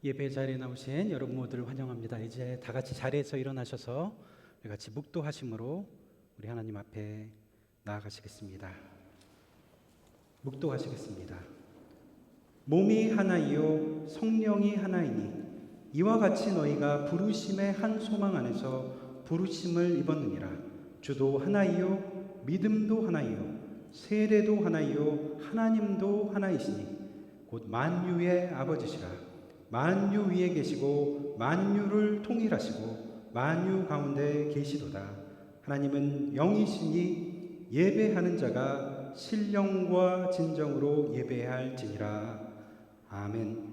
예배 자리에 나오신 여러분 모두를 환영합니다. 이제 다 같이 자리에서 일어나셔서 우리 같이 묵도하심으로 우리 하나님 앞에 나아가시겠습니다. 묵도하시겠습니다. 몸이 하나이요 성령이 하나이니 이와 같이 너희가 부르심의 한 소망 안에서 부르심을 입었느니라. 주도 하나이요 믿음도 하나이요 세례도 하나이요 하나님도 하나이시니 곧 만유의 아버지시라. 만유 위에 계시고 만유를 통일하시고 만유 가운데 계시도다. 하나님은 영이시니 예배하는 자가 신령과 진정으로 예배할지니라. 아멘.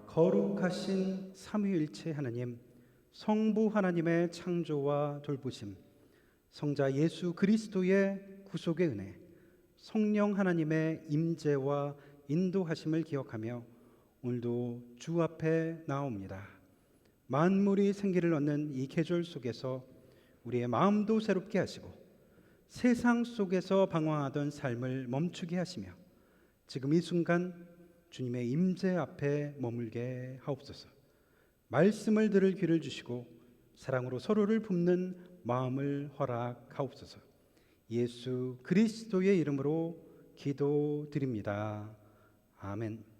거룩하신 삼위일체 하나님, 성부 하나님의 창조와 돌보심, 성자 예수 그리스도의 구속의 은혜, 성령 하나님의 임재와 인도하심을 기억하며 오늘도 주 앞에 나옵니다. 만물이 생기를 얻는 이 계절 속에서 우리의 마음도 새롭게 하시고 세상 속에서 방황하던 삶을 멈추게 하시며 지금 이 순간 주님의 임재 앞에 머물게 하옵소서. 말씀을 들을 귀를 주시고 사랑으로 서로를 품는 마음을 허락하옵소서. 예수 그리스도의 이름으로 기도드립니다. 아멘.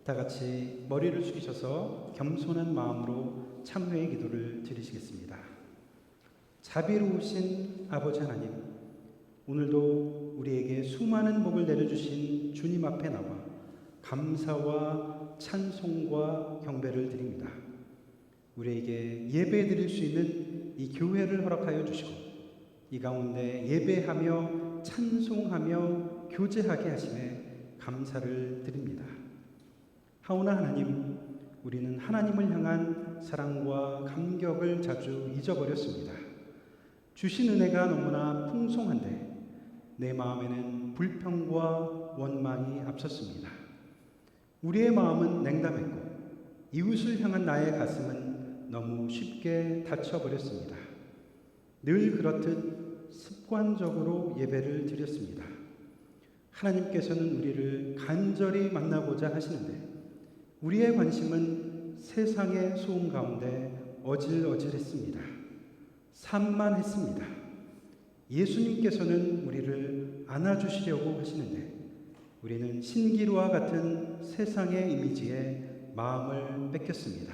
다 같이 머리를 숙이셔서 겸손한 마음으로 참회의 기도를 드리시겠습니다. 자비로우신 아버지 하나님, 오늘도 우리에게 수많은 복을 내려주신 주님 앞에 나와 감사와 찬송과 경배를 드립니다. 우리에게 예배 드릴 수 있는 이 교회를 허락하여 주시고 이 가운데 예배하며 찬송하며 교제하게 하심에 감사를 드립니다. 하오나 하나님, 우리는 하나님을 향한 사랑과 감격을 자주 잊어버렸습니다. 주신 은혜가 너무나 풍성한데 내 마음에는 불평과 원망이 앞섰습니다. 우리의 마음은 냉담했고 이웃을 향한 나의 가슴은 너무 쉽게 닫혀버렸습니다. 늘 그렇듯 습관적으로 예배를 드렸습니다. 하나님께서는 우리를 간절히 만나고자 하시는데 우리의 관심은 세상의 소음 가운데 어질어질했습니다. 산만했습니다. 예수님께서는 우리를 안아주시려고 하시는데 우리는 신기루와 같은 세상의 이미지에 마음을 뺏겼습니다.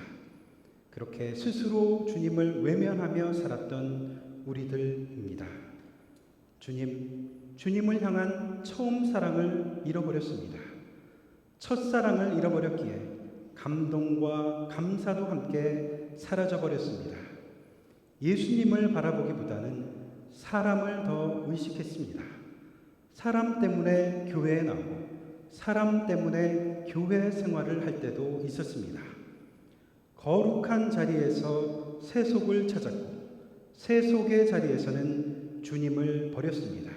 그렇게 스스로 주님을 외면하며 살았던 우리들입니다. 주님을 향한 처음 사랑을 잃어버렸습니다. 첫사랑을 잃어버렸기에 감동과 감사도 함께 사라져버렸습니다. 예수님을 바라보기보다는 사람을 더 의식했습니다. 사람 때문에 교회에 나오고 사람 때문에 교회 생활을 할 때도 있었습니다. 거룩한 자리에서 세속을 찾았고 세속의 자리에서는 주님을 버렸습니다.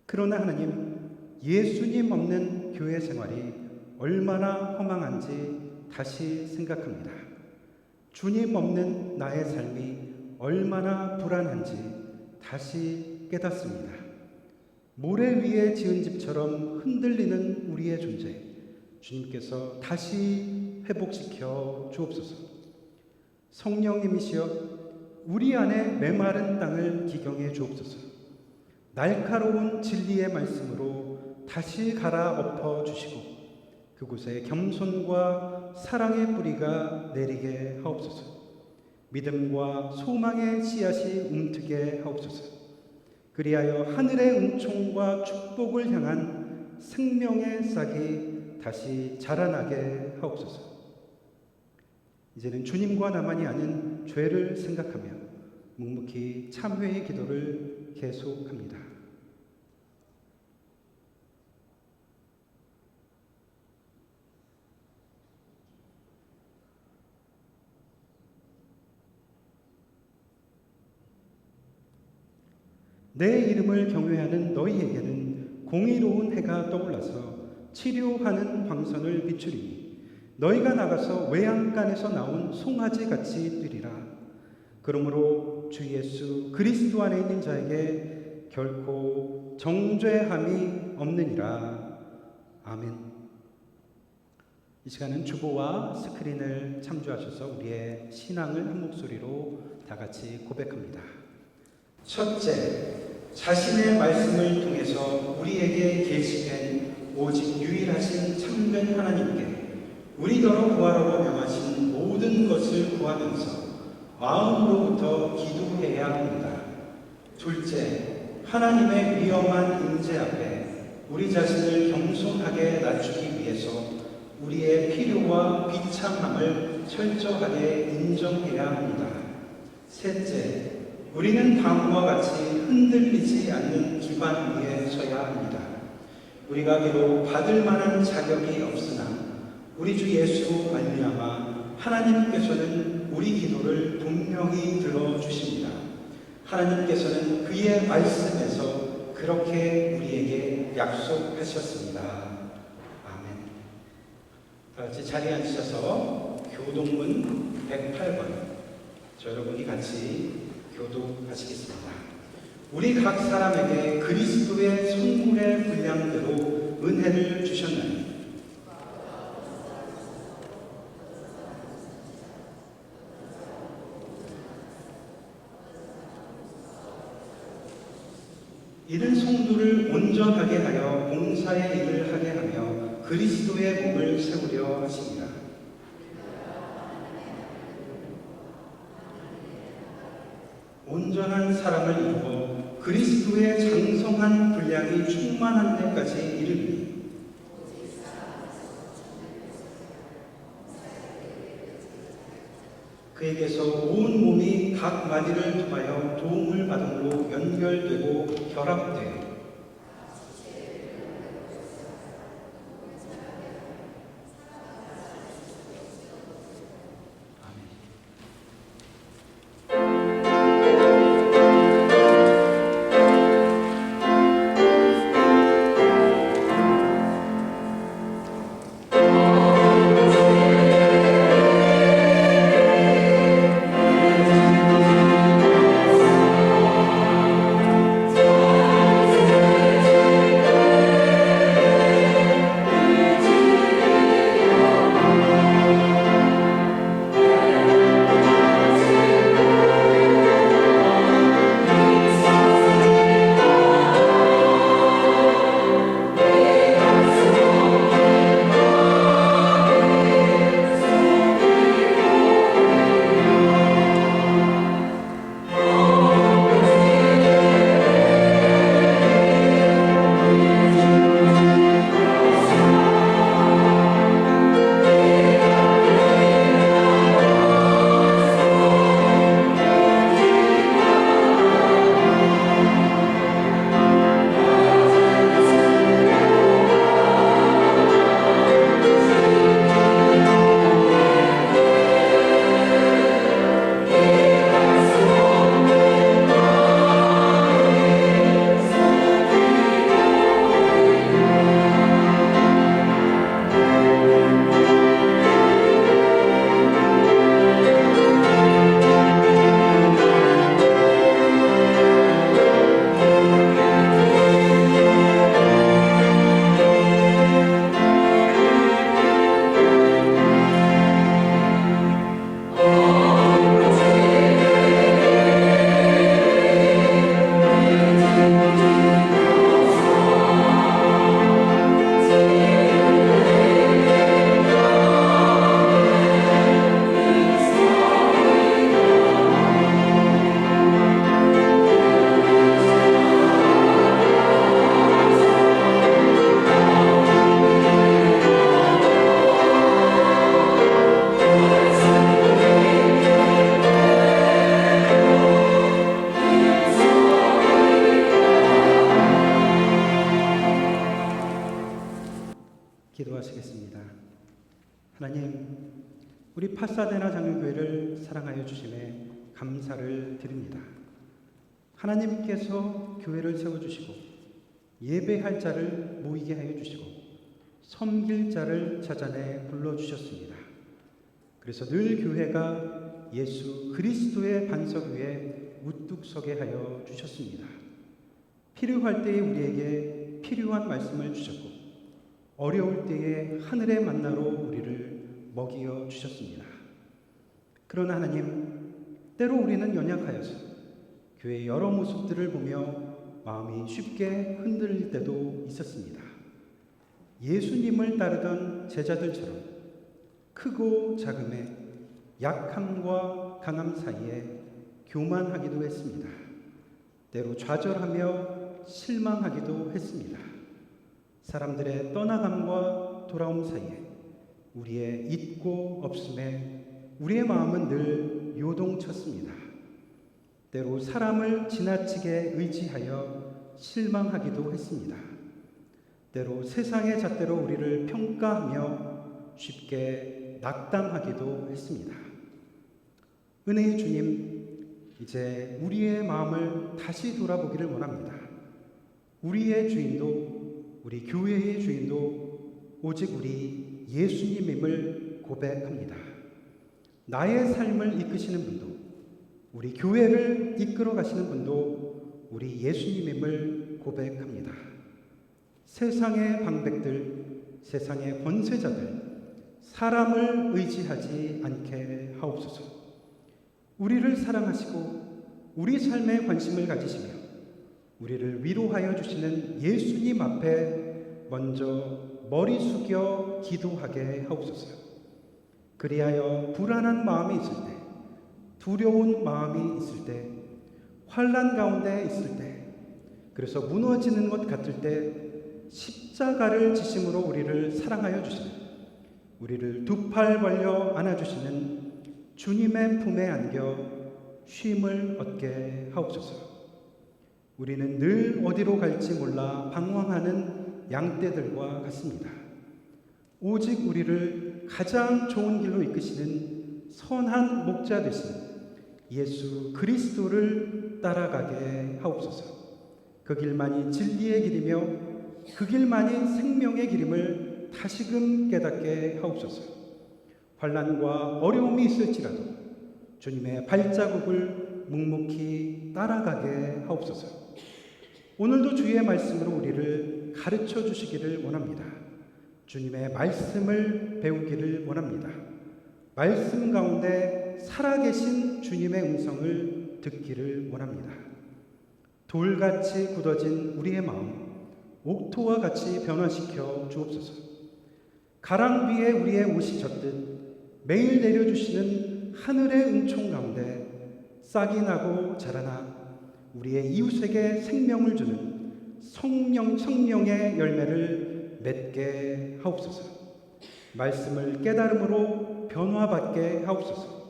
그러나 하나님, 예수님 없는 교회 생활이 얼마나 허망한지 다시 생각합니다. 주님 없는 나의 삶이 얼마나 불안한지 다시 깨닫습니다. 모래 위에 지은 집처럼 흔들리는 우리의 존재, 주님께서 다시 회복시켜 주옵소서. 성령님이시여, 우리 안에 메마른 땅을 기경해 주옵소서. 날카로운 진리의 말씀으로 다시 갈아엎어 주시고 그곳에 겸손과 사랑의 뿌리가 내리게 하옵소서. 믿음과 소망의 씨앗이 움트게 하옵소서. 그리하여 하늘의 은총과 축복을 향한 생명의 싹이 다시 자라나게 하옵소서. 이제는 주님과 나만이 아는 죄를 생각하며 묵묵히 참회의 기도를 계속합니다. 내 이름을 경외하는 너희에게는 공의로운 해가 떠올라서 치료하는 광선을 비추리니 너희가 나가서 외양간에서 나온 송아지같이 뛰리라. 그러므로 주 예수 그리스도 안에 있는 자에게 결코 정죄함이 없느니라. 아멘. 이 시간은 주보와 스크린을 참조하셔서 우리의 신앙을 한 목소리로 다 같이 고백합니다. 첫째, 자신의 말씀을 통해서 우리에게 계시된 오직 유일하신 참된 하나님께 우리더러 구하라고 명하신 모든 것을 구하면서 마음으로부터 기도해야 합니다. 둘째, 하나님의 위엄한 임재 앞에 우리 자신을 겸손하게 낮추기 위해서 우리의 필요와 비참함을 철저하게 인정해야 합니다. 셋째, 우리는 다음과 같이 흔들리지 않는 기반 위에 서야 합니다. 우리가 비록 받을 만한 자격이 없으나 우리 주 예수로 말미암아 하나님께서는 우리 기도를 분명히 들어주십니다. 하나님께서는 그의 말씀에서 그렇게 우리에게 약속하셨습니다. 아멘. 다 같이 자리에 앉으셔서 교동문 108번 여러분이 같이 교독하시겠습니다. 우리 각 사람에게 그리스도의 선물의 분량대로 은혜를 주셨나니 이는 성도를 온전하게 하여 봉사의 일을 하게 하며 그리스도의 몸을 세우려 하십니다. 온전한 사람을 이루어 그리스도의 장성한 분량이 충만한 데까지 이르리니 그에게서 온 몸이 각 마디를 통하여 도움을 받음으로 연결되고 결합되어 기도하시겠습니다. 하나님, 우리 파사데나 장로교회를 사랑하여 주심에 감사를 드립니다. 하나님께서 교회를 세워주시고 예배할 자를 모이게 하여 주시고 섬길 자를 찾아내 불러주셨습니다. 그래서 늘 교회가 예수 그리스도의 반석 위에 우뚝 서게 하여 주셨습니다. 필요할 때에 우리에게 필요한 말씀을 주셨고 어려울 때에 하늘의 만나로 우리를 먹여 주셨습니다. 그러나 하나님, 때로 우리는 연약하여서 교회의 여러 모습들을 보며 마음이 쉽게 흔들릴 때도 있었습니다. 예수님을 따르던 제자들처럼 크고 작음에 약함과 강함 사이에 교만하기도 했습니다. 때로 좌절하며 실망하기도 했습니다. 사람들의 떠나감과 돌아옴 사이에 우리의 있고 없음에 우리의 마음은 늘 요동쳤습니다. 때로 사람을 지나치게 의지하여 실망하기도 했습니다. 때로 세상의 잣대로 우리를 평가하며 쉽게 낙담하기도 했습니다. 은혜의 주님, 이제 우리의 마음을 다시 돌아보기를 원합니다. 우리의 주인도, 우리 교회의 주인도 오직 우리 예수님임을 고백합니다. 나의 삶을 이끄시는 분도, 우리 교회를 이끌어 가시는 분도 우리 예수님임을 고백합니다. 세상의 방백들, 세상의 권세자들, 사람을 의지하지 않게 하옵소서. 우리를 사랑하시고 우리 삶에 관심을 가지시며 우리를 위로하여 주시는 예수님 앞에 먼저 머리 숙여 기도하게 하옵소서. 그리하여 불안한 마음이 있을 때, 두려운 마음이 있을 때, 환난 가운데 있을 때, 그래서 무너지는 것 같을 때 십자가를 지심으로 우리를 사랑하여 주시는, 우리를 두 팔 벌려 안아주시는 주님의 품에 안겨 쉼을 얻게 하옵소서. 우리는 늘 어디로 갈지 몰라 방황하는 양떼들과 같습니다. 오직 우리를 가장 좋은 길로 이끄시는 선한 목자 되신 예수 그리스도를 따라가게 하옵소서. 그 길만이 진리의 길이며 그 길만이 생명의 길임을 다시금 깨닫게 하옵소서. 환난과 어려움이 있을지라도 주님의 발자국을 묵묵히 따라가게 하옵소서. 오늘도 주의 말씀으로 우리를 가르쳐 주시기를 원합니다. 주님의 말씀을 배우기를 원합니다. 말씀 가운데 살아계신 주님의 음성을 듣기를 원합니다. 돌같이 굳어진 우리의 마음, 옥토와 같이 변화시켜 주옵소서. 가랑비에 우리의 옷이 젖듯 매일 내려주시는 하늘의 은총 가운데 싹이 나고 자라나 우리의 이웃에게 생명을 주는 성령의 열매를 맺게 하옵소서. 말씀을 깨달음으로 변화받게 하옵소서.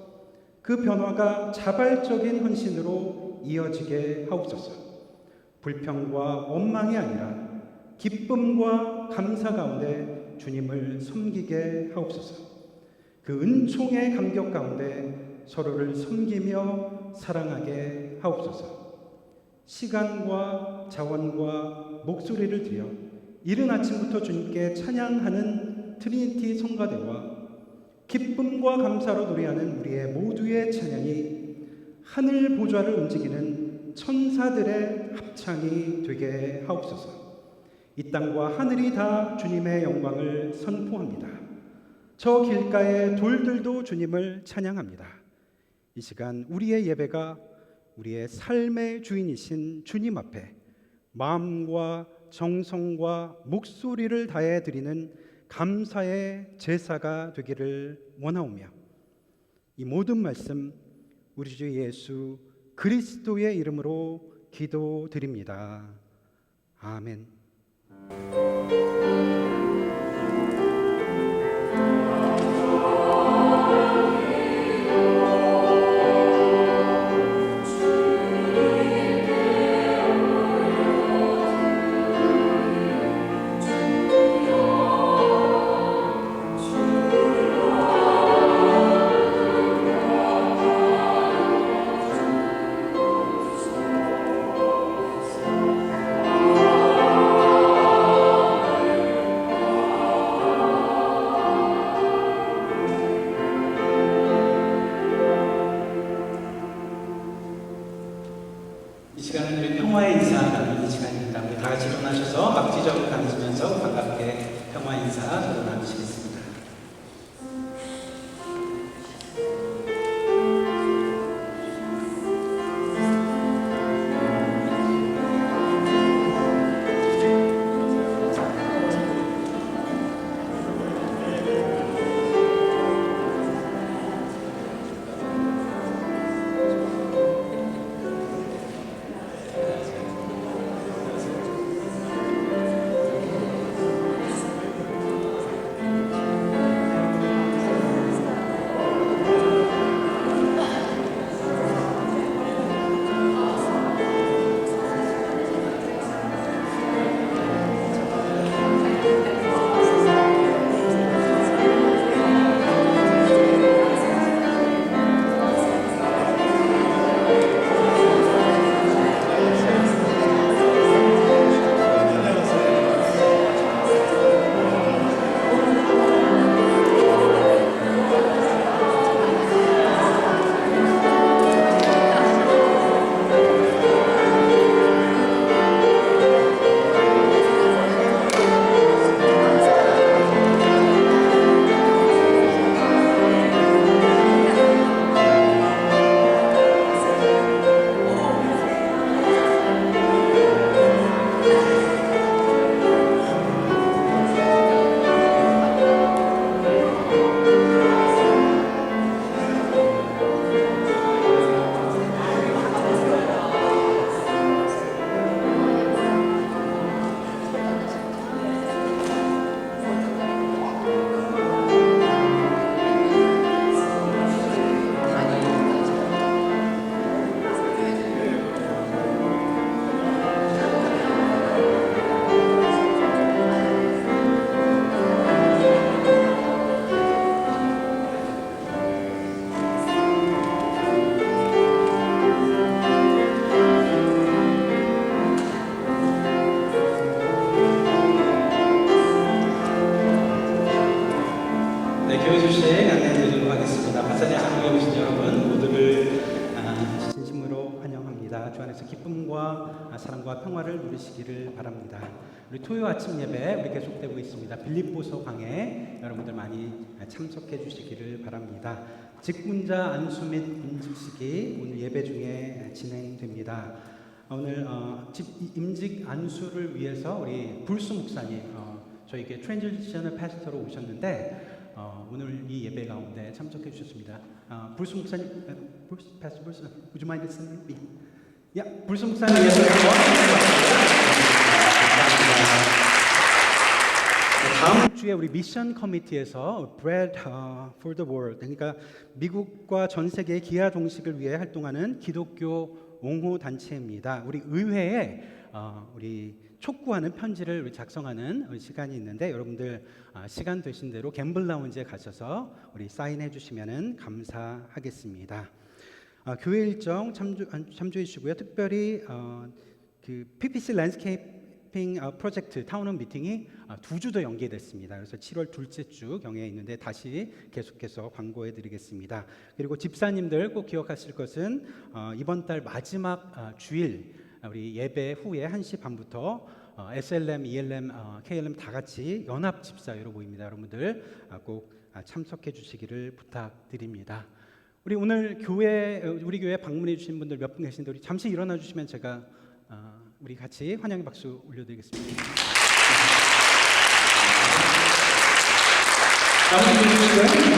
그 변화가 자발적인 헌신으로 이어지게 하옵소서. 불평과 원망이 아니라 기쁨과 감사 가운데 주님을 섬기게 하옵소서. 그 은총의 감격 가운데 서로를 섬기며 사랑하게 하옵소서. 시간과 자원과 목소리를 들여 이른 아침부터 주님께 찬양하는 트리니티 성가대와 기쁨과 감사로 노래하는 우리의 모두의 찬양이 하늘 보좌를 움직이는 천사들의 합창이 되게 하옵소서. 이 땅과 하늘이 다 주님의 영광을 선포합니다. 저 길가의 돌들도 주님을 찬양합니다. 이 시간 우리의 예배가 우리의 삶의 주인이신 주님 앞에 마음과 정성과 목소리를 다해 드리는 감사의 제사가 되기를 원하오며 이 모든 말씀 우리 주 예수 그리스도의 이름으로 기도드립니다. 아멘. 일어나셔서 반갑게 평화 인사 서로 나누시겠습니다. 교회주식 안내해드리도록 하겠습니다. 바사대 한국에 오신 여러분 모두를 진심으로 환영합니다. 주 안에서 기쁨과 사랑과 평화를 누리시기를 바랍니다. 우리 토요 아침 예배 우리 계속되고 있습니다. 빌립보서 강해 여러분들 많이 참석해 주시기를 바랍니다. 직분자 안수 및 임직식이 오늘 예배 중에 진행됩니다. 오늘 임직 안수를 위해서 우리 불수 목사님 저에게 트랜지셔널 패스터로 오셨는데 오늘 이 예배 가운데 참석해 주셨습니다. 불수 목사님, 패스터 불수, would you mind listening? 야, 불수 목사님 위해서 다음 주에 우리 미션 커미티에서 Bread for the World, 그러니까 미국과 전 세계의 기아 동식을 위해 활동하는 기독교 옹호 단체입니다. 우리 의회에 우리 촉구하는 편지를 작성하는 시간이 있는데 여러분들 시간 되신 대로 갬블 라운지에 가셔서 우리 사인해 주시면은 감사하겠습니다. 교회 일정 참조해 주시고요. 특별히 그 PPC 랜드스케이핑 프로젝트 타운홈 미팅이 2주 더 연기됐습니다. 그래서 7월 둘째 주 경에 있는데 다시 계속해서 광고해 드리겠습니다. 그리고 집사님들 꼭 기억하실 것은 이번 달 마지막 주일 우리 예배 후에 1시 반부터 SLM, ELM, KLM 다 같이 연합 집사회로 모입니다. 여러분들 꼭 참석해 주시기를 부탁드립니다. 우리 오늘 우리 교회 방문해 주신 분들 몇 분 계신데 우리 잠시 일어나 주시면 제가 우리 같이 환영의 박수 올려드리겠습니다. 다음 주시고요.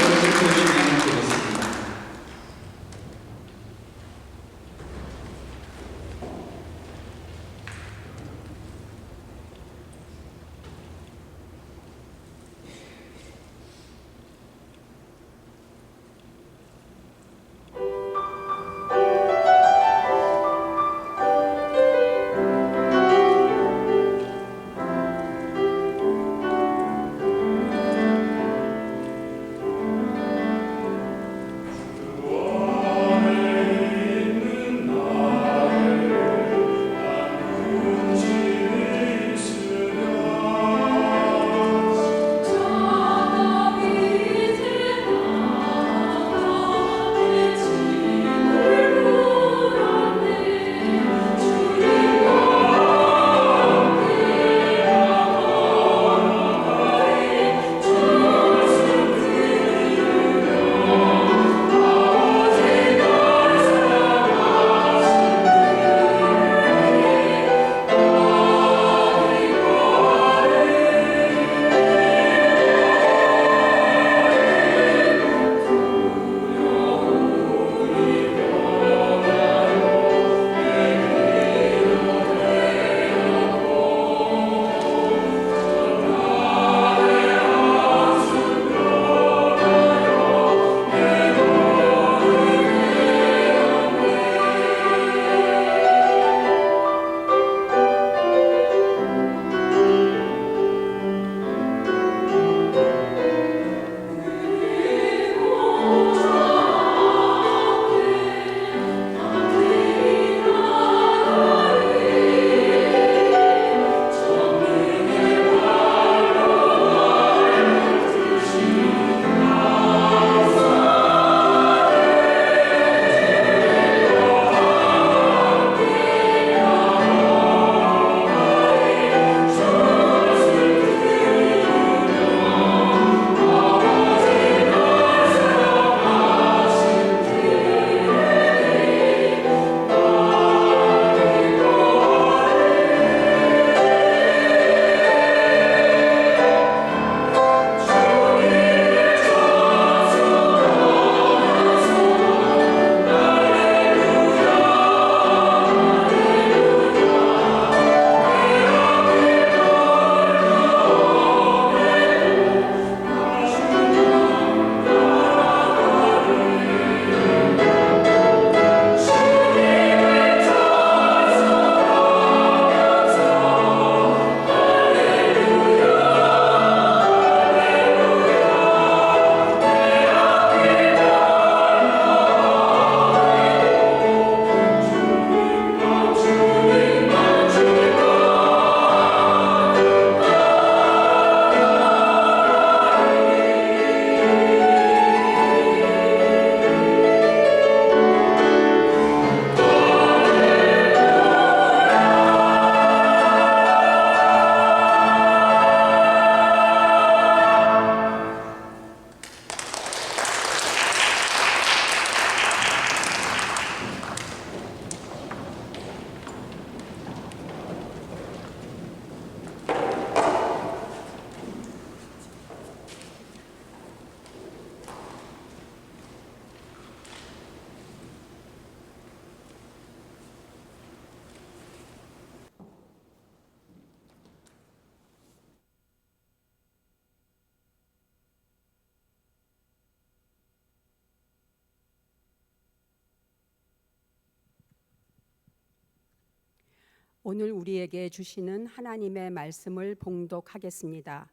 오늘 우리에게 주시는 하나님의 말씀을 봉독하겠습니다.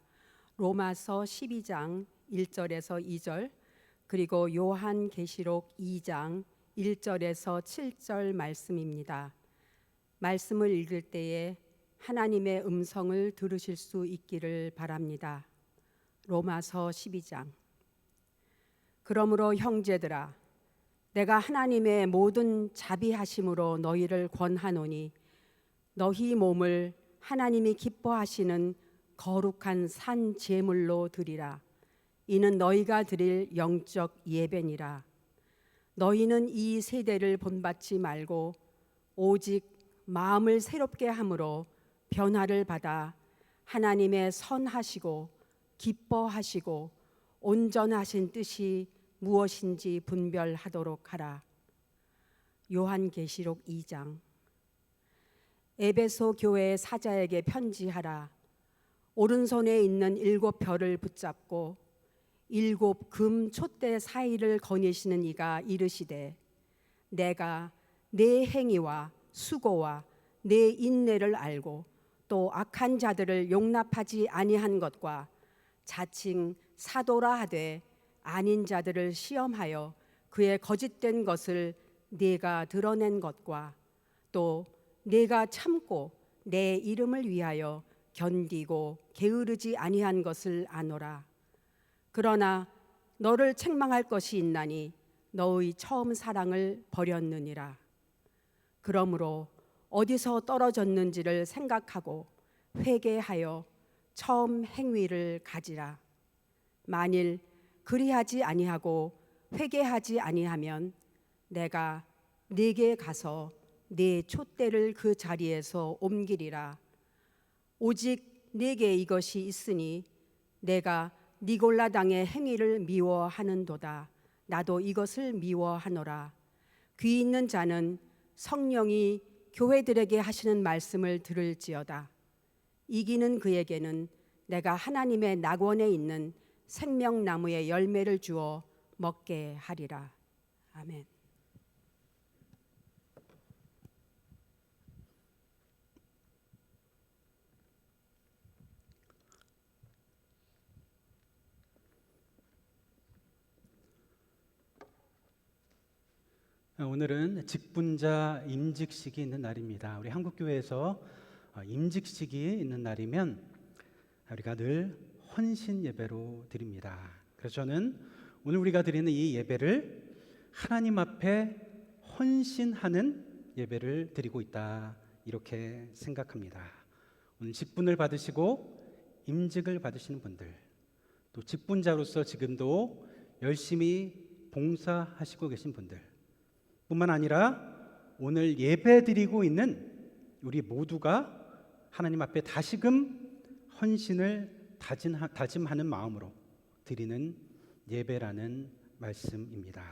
로마서 12장 1절에서 2절, 그리고 요한계시록 2장 1절에서 7절 말씀입니다. 말씀을 읽을 때에 하나님의 음성을 들으실 수 있기를 바랍니다. 로마서 12장. 그러므로 형제들아, 내가 하나님의 모든 자비하심으로 너희를 권하노니 너희 몸을 하나님이 기뻐하시는 거룩한 산 제물로 드리라. 이는 너희가 드릴 영적 예배니라. 너희는 이 세대를 본받지 말고 오직 마음을 새롭게 함으로 변화를 받아 하나님의 선하시고 기뻐하시고 온전하신 뜻이 무엇인지 분별하도록 하라. 요한계시록 2장. 에베소 교회의 사자에게 편지하라. 오른손에 있는 7 별을 붙잡고 7 금 촛대 사이를 거니시는 이가 이르시되, 내가 내 행위와 수고와 내 인내를 알고 또 악한 자들을 용납하지 아니한 것과 자칭 사도라 하되 아닌 자들을 시험하여 그의 거짓된 것을 네가 드러낸 것과 또 네가 참고 내 이름을 위하여 견디고 게으르지 아니한 것을 아노라. 그러나 너를 책망할 것이 있나니 너의 처음 사랑을 버렸느니라. 그러므로 어디서 떨어졌는지를 생각하고 회개하여 처음 행위를 가지라. 만일 그리하지 아니하고 회개하지 아니하면 내가 네게 가서 네 촛대를 그 자리에서 옮기리라. 오직 네게 이것이 있으니 내가 니골라당의 행위를 미워하는도다. 나도 이것을 미워하노라. 귀 있는 자는 성령이 교회들에게 하시는 말씀을 들을지어다. 이기는 그에게는 내가 하나님의 낙원에 있는 생명나무의 열매를 주어 먹게 하리라. 아멘. 오늘은 직분자 임직식이 있는 날입니다. 우리 한국교회에서 임직식이 있는 날이면 우리가 늘 헌신 예배로 드립니다. 그래서 저는 오늘 우리가 드리는 이 예배를 하나님 앞에 헌신하는 예배를 드리고 있다, 이렇게 생각합니다. 오늘 직분을 받으시고 임직을 받으시는 분들, 또 직분자로서 지금도 열심히 봉사하시고 계신 분들 뿐만 아니라 오늘 예배 드리고 있는 우리 모두가 하나님 앞에 다시금 헌신을 다짐하는 마음으로 드리는 예배라는 말씀입니다.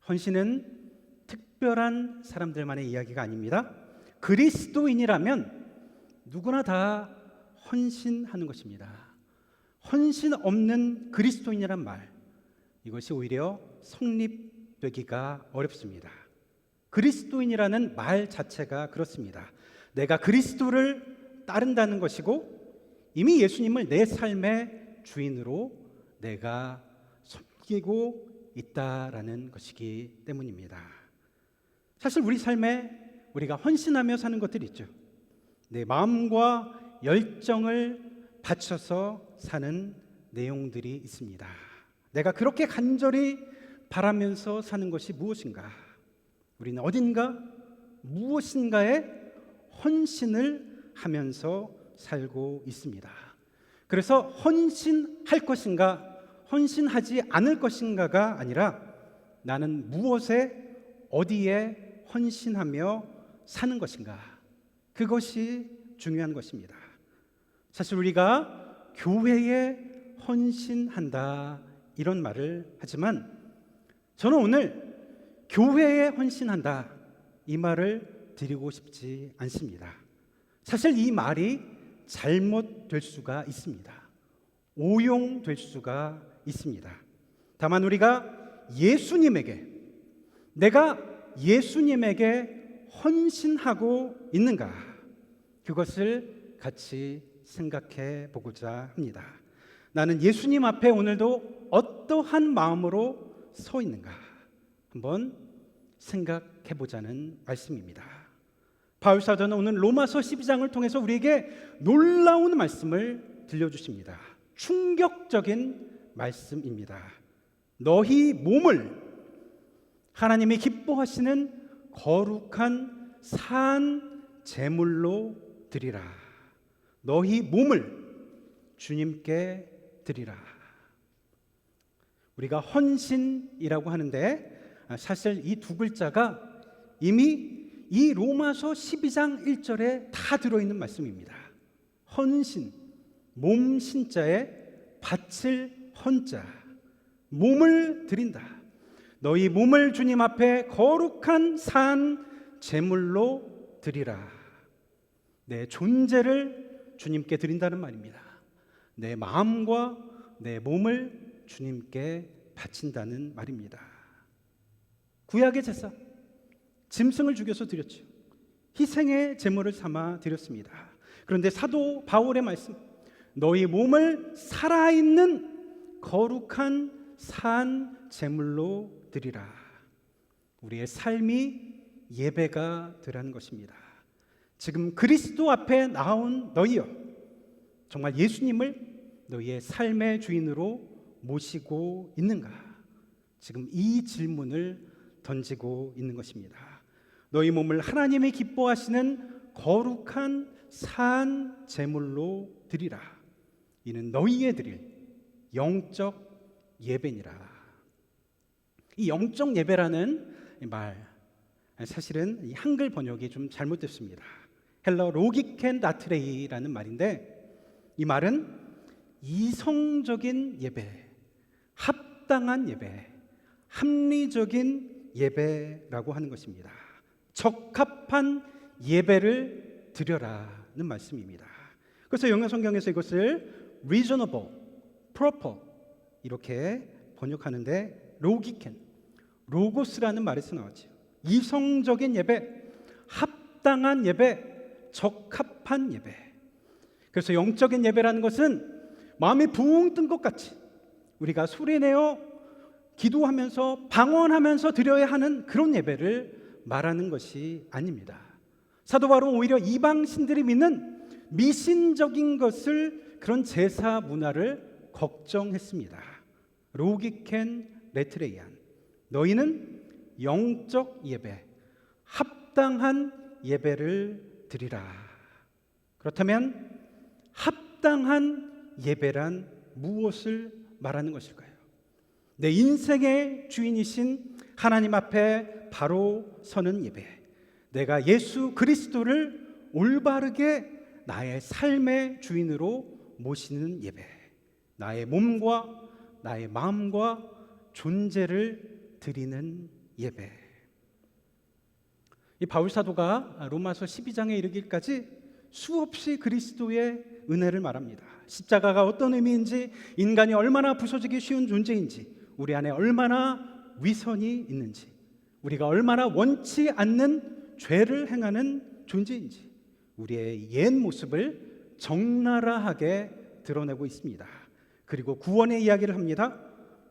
헌신은 특별한 사람들만의 이야기가 아닙니다. 그리스도인이라면 누구나 다 헌신하는 것입니다. 헌신 없는 그리스도인이란 말, 이것이 오히려 성립되기가 어렵습니다. 그리스도인이라는 말 자체가 그렇습니다. 내가 그리스도를 따른다는 것이고 이미 예수님을 내 삶의 주인으로 내가 섬기고 있다라는 것이기 때문입니다. 사실 우리 삶에 우리가 헌신하며 사는 것들이 있죠. 내 마음과 열정을 바쳐서 사는 내용들이 있습니다. 내가 그렇게 간절히 바라면서 사는 것이 무엇인가? 우리는 어딘가 무엇인가에 헌신을 하면서 살고 있습니다. 그래서 헌신할 것인가, 헌신하지 않을 것인가가 아니라 나는 무엇에, 어디에 헌신하며 사는 것인가, 그것이 중요한 것입니다. 사실 우리가 교회에 헌신한다 이런 말을 하지만 저는 오늘 교회에 헌신한다 이 말을 드리고 싶지 않습니다. 사실 이 말이 잘못될 수가 있습니다. 오용될 수가 있습니다. 다만 우리가 예수님에게, 내가 예수님에게 헌신하고 있는가? 그것을 같이 생각해 보고자 합니다. 나는 예수님 앞에 오늘도 어떠한 마음으로 서 있는가? 한번 생각해 보자는 말씀입니다. 바울 사도는 오늘 로마서 12장을 통해서 우리에게 놀라운 말씀을 들려주십니다. 충격적인 말씀입니다. 너희 몸을 하나님이 기뻐하시는 거룩한 산 제물로 드리라. 너희 몸을 주님께 드리라. 우리가 헌신이라고 하는데 사실 이 두 글자가 이미 이 로마서 12장 1절에 다 들어있는 말씀입니다. 헌신, 몸 신자에 바칠 헌자, 몸을 드린다. 너희 몸을 주님 앞에 거룩한 산 제물로 드리라. 내 존재를 주님께 드린다는 말입니다. 내 마음과 내 몸을 주님께 바친다는 말입니다. 구약의 제사, 짐승을 죽여서 드렸죠. 희생의 제물을 삼아 드렸습니다. 그런데 사도 바울의 말씀, 너희 몸을 살아있는 거룩한 산 제물로 드리라. 우리의 삶이 예배가 되라는 것입니다. 지금 그리스도 앞에 나온 너희여, 정말 예수님을 너희의 삶의 주인으로 모시고 있는가? 지금 이 질문을 던지고 있는 것입니다. 너희 몸을 하나님이 기뻐하시는 거룩한 산 제물로 드리라. 이는 너희의 드릴 영적 예배니라. 이 영적 예배라는 말, 사실은 이 한글 번역이 좀 잘못됐습니다. 헬러 로기켄 나트레이라는 말인데, 이 말은 이성적인 예배, 합당한 예배, 합리적인 예배라고 하는 것입니다. 적합한 예배를 드려라는 말씀입니다. 그래서 영어 성경에서 이것을 reasonable, proper 이렇게 번역하는데 로기켄, 로고스라는 말에서 나왔죠. 이성적인 예배, 합당한 예배, 적합한 예배. 그래서 영적인 예배라는 것은 마음이 붕 뜬 것 같이 우리가 소리내어 기도하면서 방언하면서 드려야 하는 그런 예배를 말하는 것이 아닙니다. 사도 바울은 오히려 이방 신들이 믿는 미신적인 것을, 그런 제사 문화를 걱정했습니다. 로기켄 레트레이안, 너희는 영적 예배, 합당한 예배를 드리라. 그렇다면 합당한 예배란 무엇을 말하는 것일까요? 내 인생의 주인이신 하나님 앞에 바로 서는 예배, 내가 예수 그리스도를 올바르게 나의 삶의 주인으로 모시는 예배, 나의 몸과 나의 마음과 존재를 드리는 예배. 이 바울 사도가 로마서 12장에 이르기까지 수없이 그리스도의 은혜를 말합니다. 십자가가 어떤 의미인지, 인간이 얼마나 부서지기 쉬운 존재인지, 우리 안에 얼마나 위선이 있는지, 우리가 얼마나 원치 않는 죄를 행하는 존재인지, 우리의 옛 모습을 적나라하게 드러내고 있습니다. 그리고 구원의 이야기를 합니다.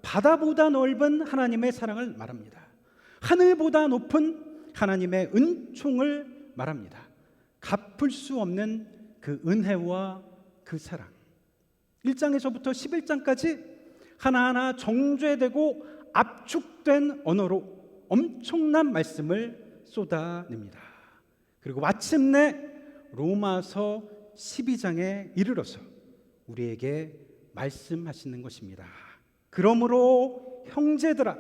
바다보다 넓은 하나님의 사랑을 말합니다. 하늘보다 높은 하나님의 은총을 말합니다. 갚을 수 없는 그 은혜와 그 사랑. 1장에서부터 11장까지 하나하나 정죄되고 압축된 언어로 엄청난 말씀을 쏟아냅니다. 그리고 마침내 로마서 12장에 이르러서 우리에게 말씀하시는 것입니다. 그러므로 형제들아,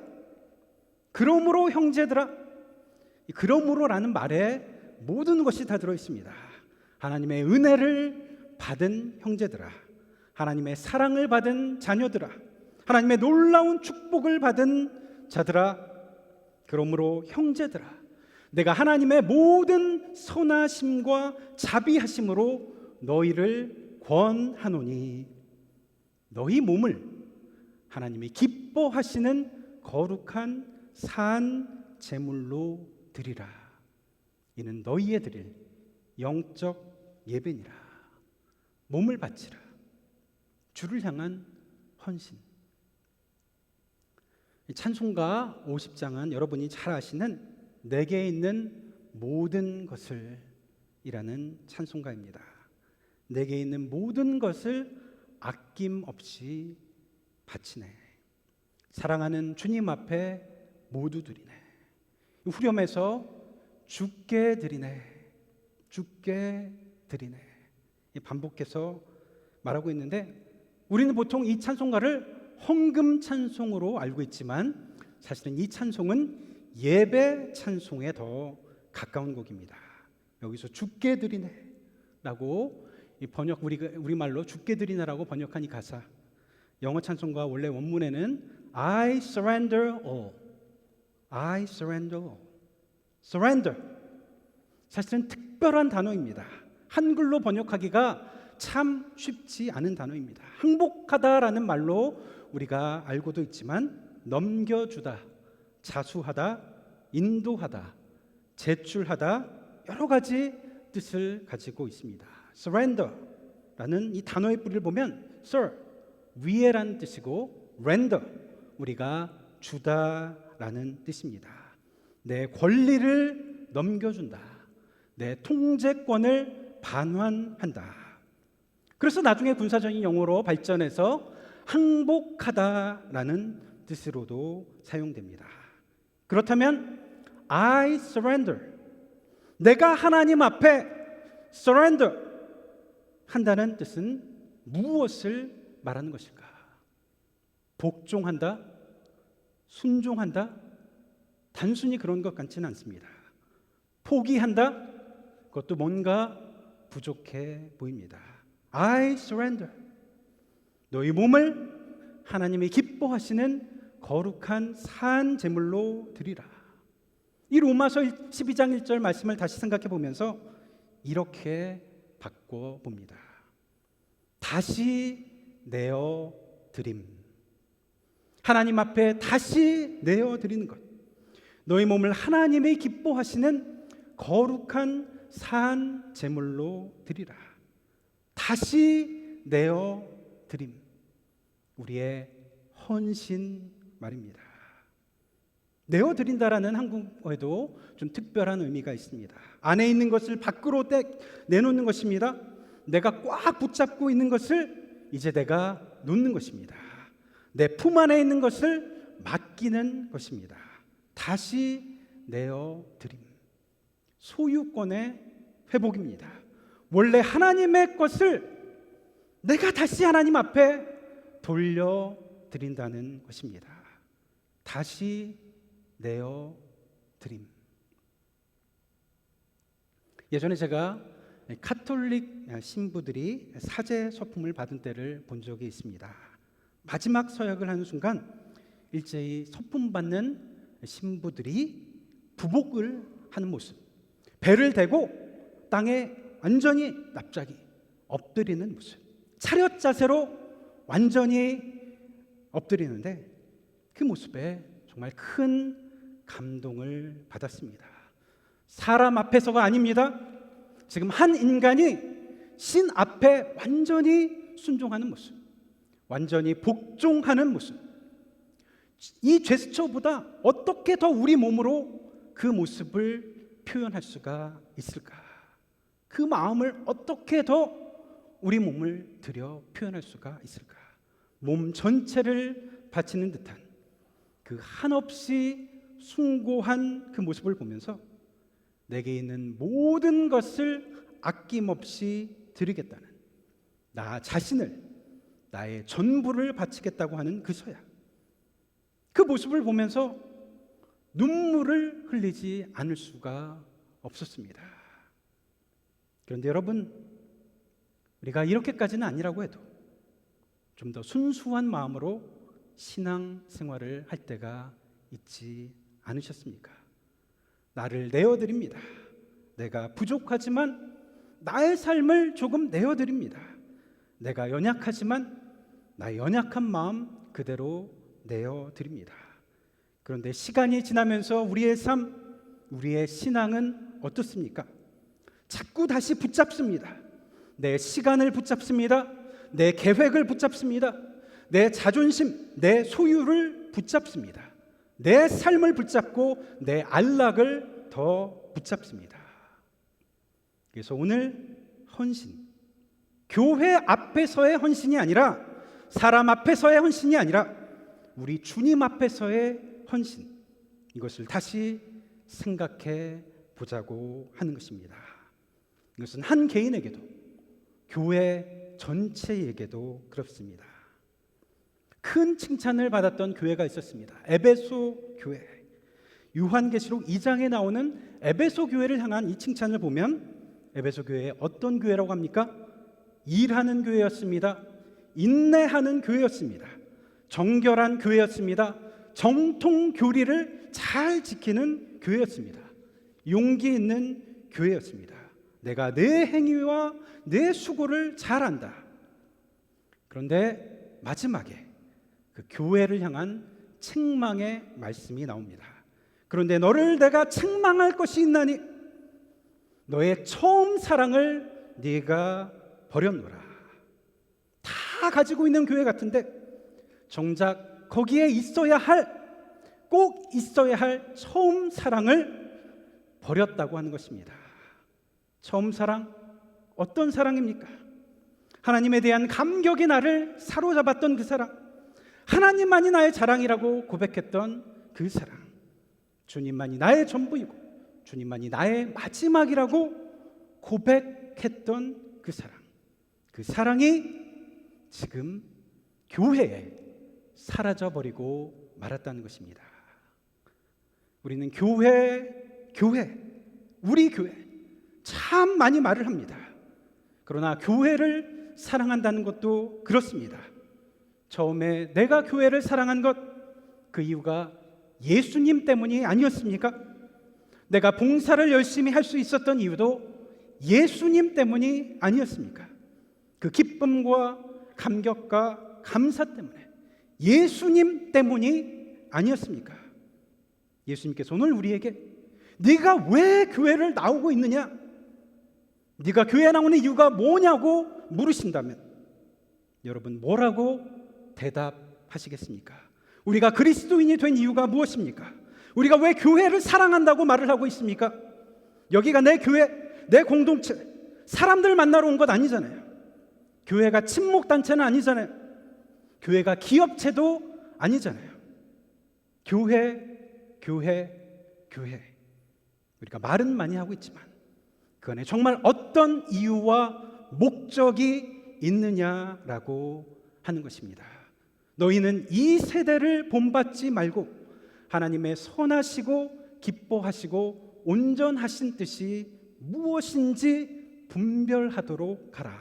그러므로라는 말에 모든 것이 다 들어있습니다. 하나님의 은혜를 받은 형제들아, 하나님의 사랑을 받은 자녀들아, 하나님의 놀라운 축복을 받은 자들아, 그러므로 형제들아, 내가 하나님의 모든 선하심과 자비하심으로 너희를 권하노니 너희 몸을 하나님이 기뻐하시는 거룩한 산 제물로 드리라. 이는 너희에 드릴 영적 예배니라. 몸을 바치라. 주를 향한 헌신. 찬송가 50장은 여러분이 잘 아시는 내게 있는 모든 것을 이라는 찬송가입니다. 내게 있는 모든 것을 아낌없이 바치네. 사랑하는 주님 앞에 모두 드리네. 후렴에서 주께 드리네, 주께 드리네 반복해서 말하고 있는데, 우리는 보통 이 찬송가를 헌금 찬송으로 알고 있지만 사실은 이 찬송은 예배 찬송에 더 가까운 곡입니다. 여기서 주께 드리네 라고 번역, 우리말로 주께 드리네라고 번역한 이 가사, 영어 찬송가 원래 원문에는 I surrender all, I surrender all. surrender, 사실은 특별한 단어입니다. 한글로 번역하기가 참 쉽지 않은 단어입니다. 항복하다라는 말로 우리가 알고도 있지만 넘겨주다, 자수하다, 인도하다, 제출하다, 여러 가지 뜻을 가지고 있습니다. surrender라는 이 단어의 뿌리를 보면 sir, 위에라는 뜻이고 render, 우리가 주다라는 뜻입니다. 내 권리를 넘겨준다, 내 통제권을 반환한다. 그래서 나중에 군사적인 용어로 발전해서 항복하다라는 뜻으로도 사용됩니다. 그렇다면 I surrender, 내가 하나님 앞에 surrender 한다는 뜻은 무엇을 말하는 것일까? 복종한다? 순종한다? 단순히 그런 것 같지는 않습니다. 포기한다? 그것도 뭔가 부족해 보입니다. I surrender, 너희 몸을 하나님이 기뻐하시는 거룩한 산 제물로 드리라. 이 로마서 12장 1절 말씀을 다시 생각해 보면서 이렇게 바꿔 봅니다. 다시 내어 드림, 하나님 앞에 다시 내어 드리는 것, 너희 몸을 하나님이 기뻐하시는 거룩한 산 제물로 드리라. 다시 내어 드림, 우리의 헌신 말입니다. 내어 드린다라는 한국어에도 좀 특별한 의미가 있습니다. 안에 있는 것을 밖으로 내놓는 것입니다. 내가 꽉 붙잡고 있는 것을 이제 내가 놓는 것입니다. 내 품 안에 있는 것을 맡기는 것입니다. 다시 내어 드림, 소유권의 회복입니다. 원래 하나님의 것을 내가 다시 하나님 앞에 돌려드린다는 것입니다. 다시 내어 드림. 예전에 제가 카톨릭 신부들이 사제 서품을 받은 때를 본 적이 있습니다. 마지막 서약을 하는 순간 일제히 서품 받는 신부들이 부복을 하는 모습, 배를 대고 땅에 완전히 납작이 엎드리는 모습, 차렷 자세로 완전히 엎드리는데 그 모습에 정말 큰 감동을 받았습니다. 사람 앞에서가 아닙니다. 지금 한 인간이 신 앞에 완전히 순종하는 모습, 완전히 복종하는 모습, 이 제스처보다 어떻게 더 우리 몸으로 그 모습을 표현할 수가 있을까? 그 마음을 어떻게 더 우리 몸을 들여 표현할 수가 있을까? 몸 전체를 바치는 듯한 그 한없이 숭고한 그 모습을 보면서 내게 있는 모든 것을 아낌없이 드리겠다는, 나 자신을, 나의 전부를 바치겠다고 하는 그 서약, 그 모습을 보면서 눈물을 흘리지 않을 수가 없었습니다. 그런데 여러분, 우리가 이렇게까지는 아니라고 해도 좀 더 순수한 마음으로 신앙 생활을 할 때가 있지 않으셨습니까? 나를 내어드립니다. 내가 부족하지만 나의 삶을 조금 내어드립니다. 내가 연약하지만 나의 연약한 마음 그대로 내어드립니다. 그런데 시간이 지나면서 우리의 삶, 우리의 신앙은 어떻습니까? 자꾸 다시 붙잡습니다. 내 시간을 붙잡습니다. 내 계획을 붙잡습니다. 내 자존심, 내 소유를 붙잡습니다. 내 삶을 붙잡고 내 안락을 더 붙잡습니다. 그래서 오늘 헌신, 교회 앞에서의 헌신이 아니라, 사람 앞에서의 헌신이 아니라 우리 주님 앞에서의 헌신, 이것을 다시 생각해 보자고 하는 것입니다. 이것은 한 개인에게도, 교회 전체에게도 그렇습니다. 큰 칭찬을 받았던 교회가 있었습니다. 에베소 교회. 요한계시록 2장에 나오는 에베소 교회를 향한 이 칭찬을 보면 에베소 교회에 어떤 교회라고 합니까? 일하는 교회였습니다. 인내하는 교회였습니다. 정결한 교회였습니다. 정통 교리를 잘 지키는 교회였습니다. 용기 있는 교회였습니다. 내가 내 행위와 내 수고를 잘 안다. 그런데 마지막에 그 교회를 향한 책망의 말씀이 나옵니다. 그런데 너를 내가 책망할 것이 있나니 너의 처음 사랑을 네가 버렸노라. 다 가지고 있는 교회 같은데 정작 거기에 있어야 할, 꼭 있어야 할 처음 사랑을 버렸다고 하는 것입니다. 처음 사랑, 어떤 사랑입니까? 하나님에 대한 감격이 나를 사로잡았던 그 사랑, 하나님만이 나의 자랑이라고 고백했던 그 사랑, 주님만이 나의 전부이고 주님만이 나의 마지막이라고 고백했던 그 사랑, 그 사랑이 지금 교회에 사라져버리고 말았다는 것입니다. 우리는 우리 교회 참 많이 말을 합니다. 그러나 교회를 사랑한다는 것도 그렇습니다. 처음에 내가 교회를 사랑한 것, 그 이유가 예수님 때문이 아니었습니까? 내가 봉사를 열심히 할 수 있었던 이유도 예수님 때문이 아니었습니까? 그 기쁨과 감격과 감사 때문에, 예수님 때문이 아니었습니까? 예수님께서 오늘 우리에게 네가 왜 교회를 나오고 있느냐, 네가 교회 나오는 이유가 뭐냐고 물으신다면 여러분 뭐라고 대답하시겠습니까? 우리가 그리스도인이 된 이유가 무엇입니까? 우리가 왜 교회를 사랑한다고 말을 하고 있습니까? 여기가 내 교회, 내 공동체, 사람들 만나러 온 것 아니잖아요. 교회가 친목단체는 아니잖아요. 교회가 기업체도 아니잖아요. 교회. 우리가 말은 많이 하고 있지만 그 안에 정말 어떤 이유와 목적이 있느냐라고 하는 것입니다. 너희는 이 세대를 본받지 말고 하나님의 선하시고 기뻐하시고 온전하신 뜻이 무엇인지 분별하도록 하라.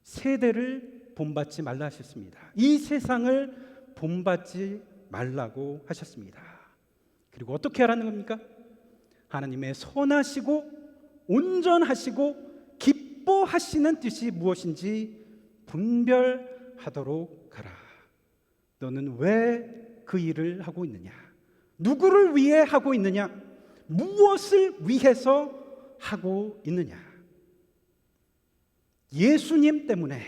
세대를 본받지 말라 하셨습니다. 이 세상을 본받지 말라고 하셨습니다. 그리고 어떻게 하라는 겁니까? 하나님의 선하시고 온전하시고 기뻐하시는 뜻이 무엇인지 분별하도록 하라. 너는 왜 그 일을 하고 있느냐? 누구를 위해 하고 있느냐? 무엇을 위해서 하고 있느냐? 예수님 때문에.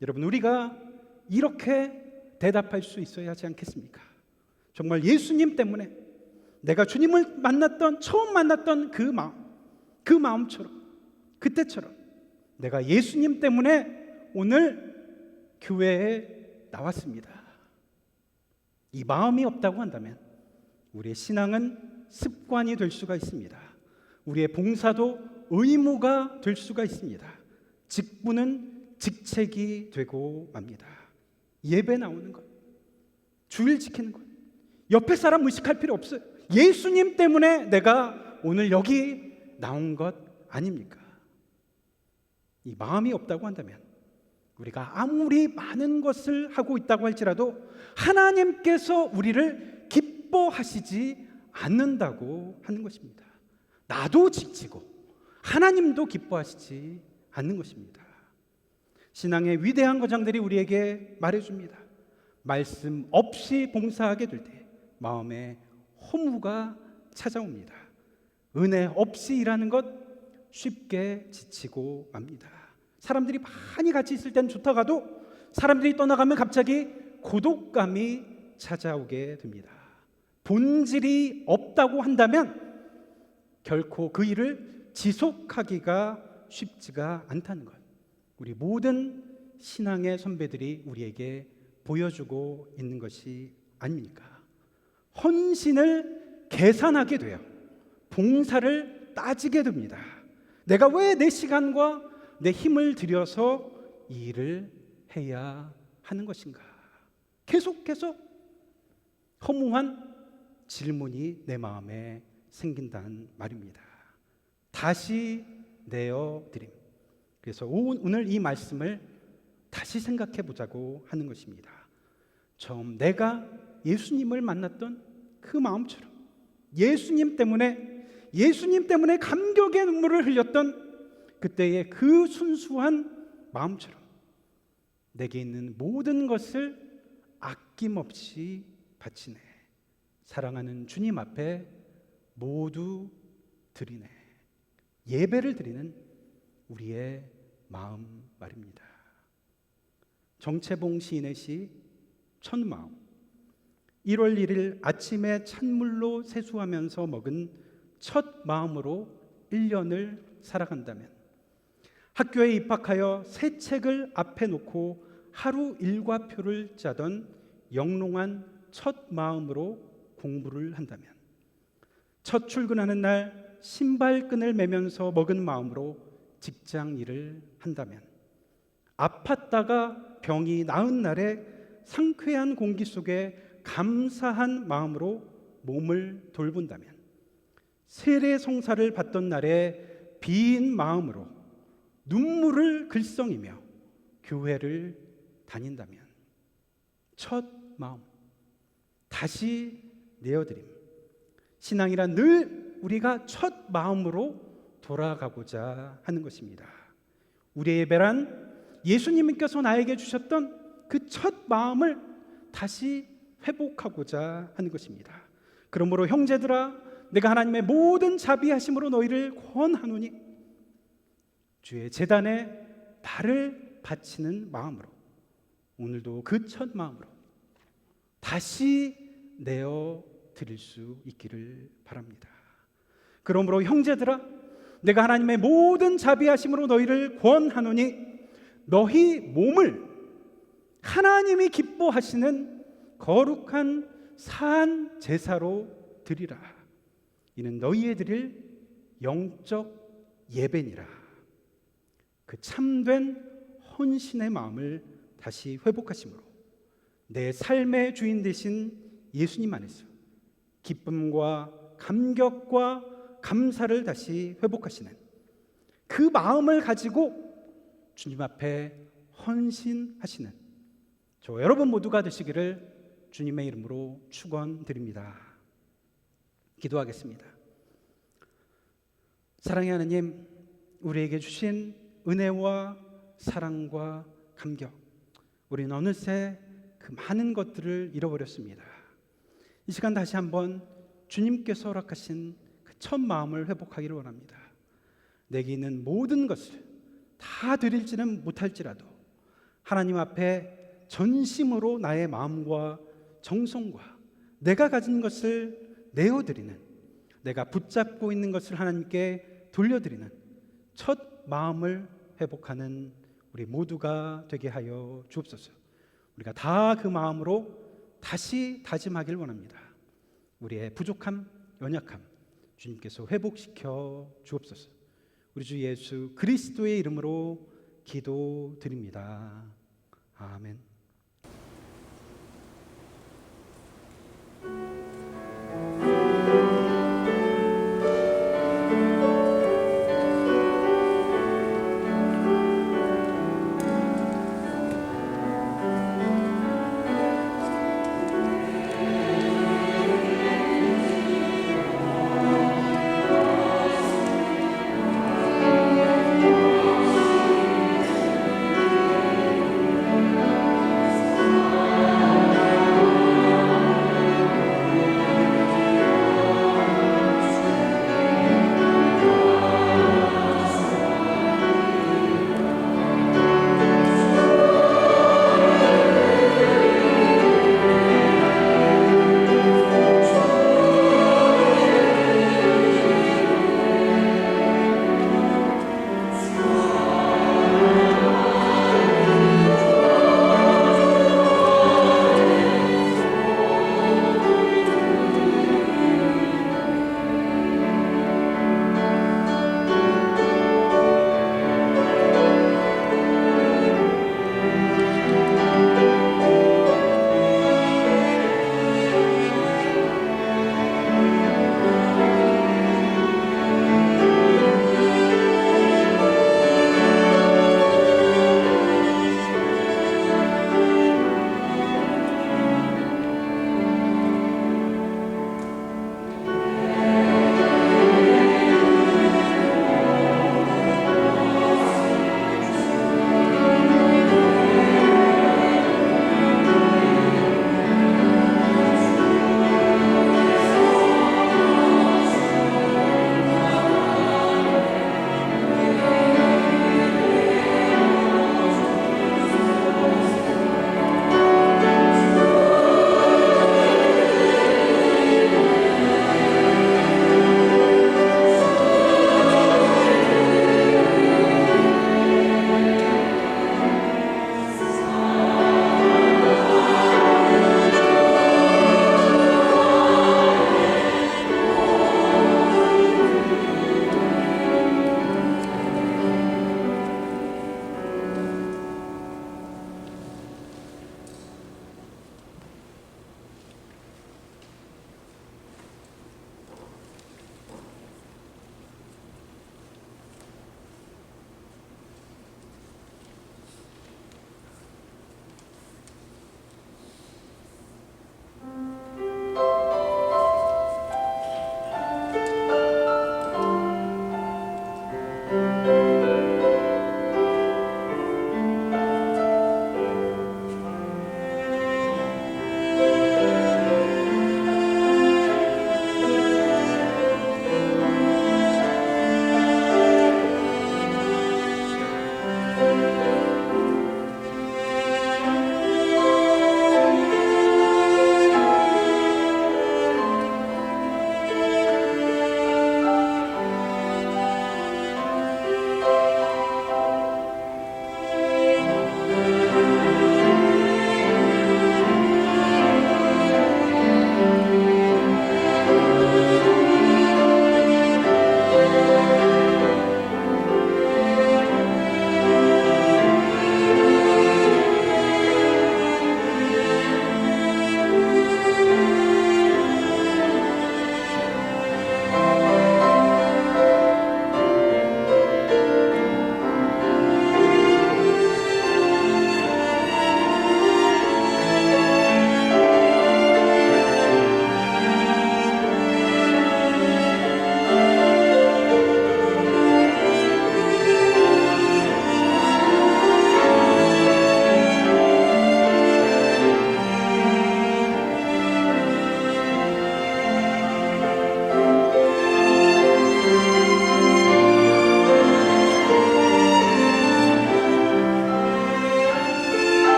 여러분, 우리가 이렇게 대답할 수 있어야 하지 않겠습니까? 정말 예수님 때문에, 내가 주님을 처음 만났던 그 마음처럼, 그때처럼 내가 예수님 때문에 오늘 교회에 나왔습니다. 이 마음이 없다고 한다면 우리의 신앙은 습관이 될 수가 있습니다. 우리의 봉사도 의무가 될 수가 있습니다. 직분은 직책이 되고 맙니다. 예배 나오는 것, 주일 지키는 것, 옆에 사람 의식할 필요 없어요. 예수님 때문에 내가 오늘 여기 나온 것 아닙니까? 이 마음이 없다고 한다면 우리가 아무리 많은 것을 하고 있다고 할지라도 하나님께서 우리를 기뻐하시지 않는다고 하는 것입니다. 나도 지치고 하나님도 기뻐하시지 않는 것입니다. 신앙의 위대한 거장들이 우리에게 말해줍니다. 말씀 없이 봉사하게 될 때 마음에 허무가 찾아옵니다. 은혜 없이 일하는 것 쉽게 지치고 맙니다. 사람들이 많이 같이 있을 땐 좋다가도 사람들이 떠나가면 갑자기 고독감이 찾아오게 됩니다. 본질이 없다고 한다면 결코 그 일을 지속하기가 쉽지가 않다는 것, 우리 모든 신앙의 선배들이 우리에게 보여주고 있는 것이 아닙니까? 헌신을 계산하게 돼요. 봉사를 따지게 됩니다. 내가 왜 내 시간과 내 힘을 들여서 이 일을 해야 하는 것인가? 계속해서 허무한 질문이 내 마음에 생긴다는 말입니다. 다시 내어드림. 그래서 오늘 이 말씀을 다시 생각해 보자고 하는 것입니다. 처음 내가 예수님을 만났던 그 마음처럼, 예수님 때문에 감격의 눈물을 흘렸던 그때의 그 순수한 마음처럼 내게 있는 모든 것을 아낌없이 바치네. 사랑하는 주님 앞에 모두 드리네. 예배를 드리는 우리의 마음 말입니다. 정채봉 시인의 시 첫마음. 1월 1일 아침에 찬물로 세수하면서 먹은 첫 마음으로 1년을 살아간다면, 학교에 입학하여 새 책을 앞에 놓고 하루 일과표를 짜던 영롱한 첫 마음으로 공부를 한다면, 첫 출근하는 날 신발끈을 매면서 먹은 마음으로 직장 일을 한다면, 아팠다가 병이 나은 날에 상쾌한 공기 속에 감사한 마음으로 몸을 돌본다면, 세례송사를 받던 날에 빈 마음으로 눈물을 글썽이며 교회를 다닌다면, 첫 마음 다시 내어드림. 신앙이란 늘 우리가 첫 마음으로 돌아가고자 하는 것입니다. 우리의 예배란 예수님께서 나에게 주셨던 그 첫 마음을 다시 회복하고자 하는 것입니다. 그러므로 형제들아, 내가 하나님의 모든 자비하심으로 너희를 권하노니 주의 제단에 나를 바치는 마음으로, 오늘도 그 첫 마음으로 다시 내어 드릴 수 있기를 바랍니다. 그러므로 형제들아, 내가 하나님의 모든 자비하심으로 너희를 권하노니 너희 몸을 하나님이 기뻐하시는 거룩한 산 제사로 드리라. 이는 너희의 드릴 영적 예배니라. 그 참된 헌신의 마음을 다시 회복하심으로 내 삶의 주인 되신 예수님 안에서 기쁨과 감격과 감사를 다시 회복하시는 그 마음을 가지고 주님 앞에 헌신하시는 저 여러분 모두가 되시기를 주님의 이름으로 축원드립니다. 기도하겠습니다. 사랑의 하나님, 우리에게 주신 은혜와 사랑과 감격, 우리는 어느새 그 많은 것들을 잃어버렸습니다. 이 시간 다시 한번 주님께서 허락하신 그 첫 마음을 회복하기를 원합니다. 내게 있는 모든 것을 다 드릴지는 못할지라도 하나님 앞에 전심으로 나의 마음과 정성과 내가 가진 것을 내어드리는, 내가 붙잡고 있는 것을 하나님께 돌려드리는 첫 마음을 회복하는 우리 모두가 되게 하여 주옵소서. 우리가 다 그 마음으로 다시 다짐하길 원합니다. 우리의 부족함, 연약함 주님께서 회복시켜 주옵소서. 우리 주 예수 그리스도의 이름으로 기도드립니다. 아멘.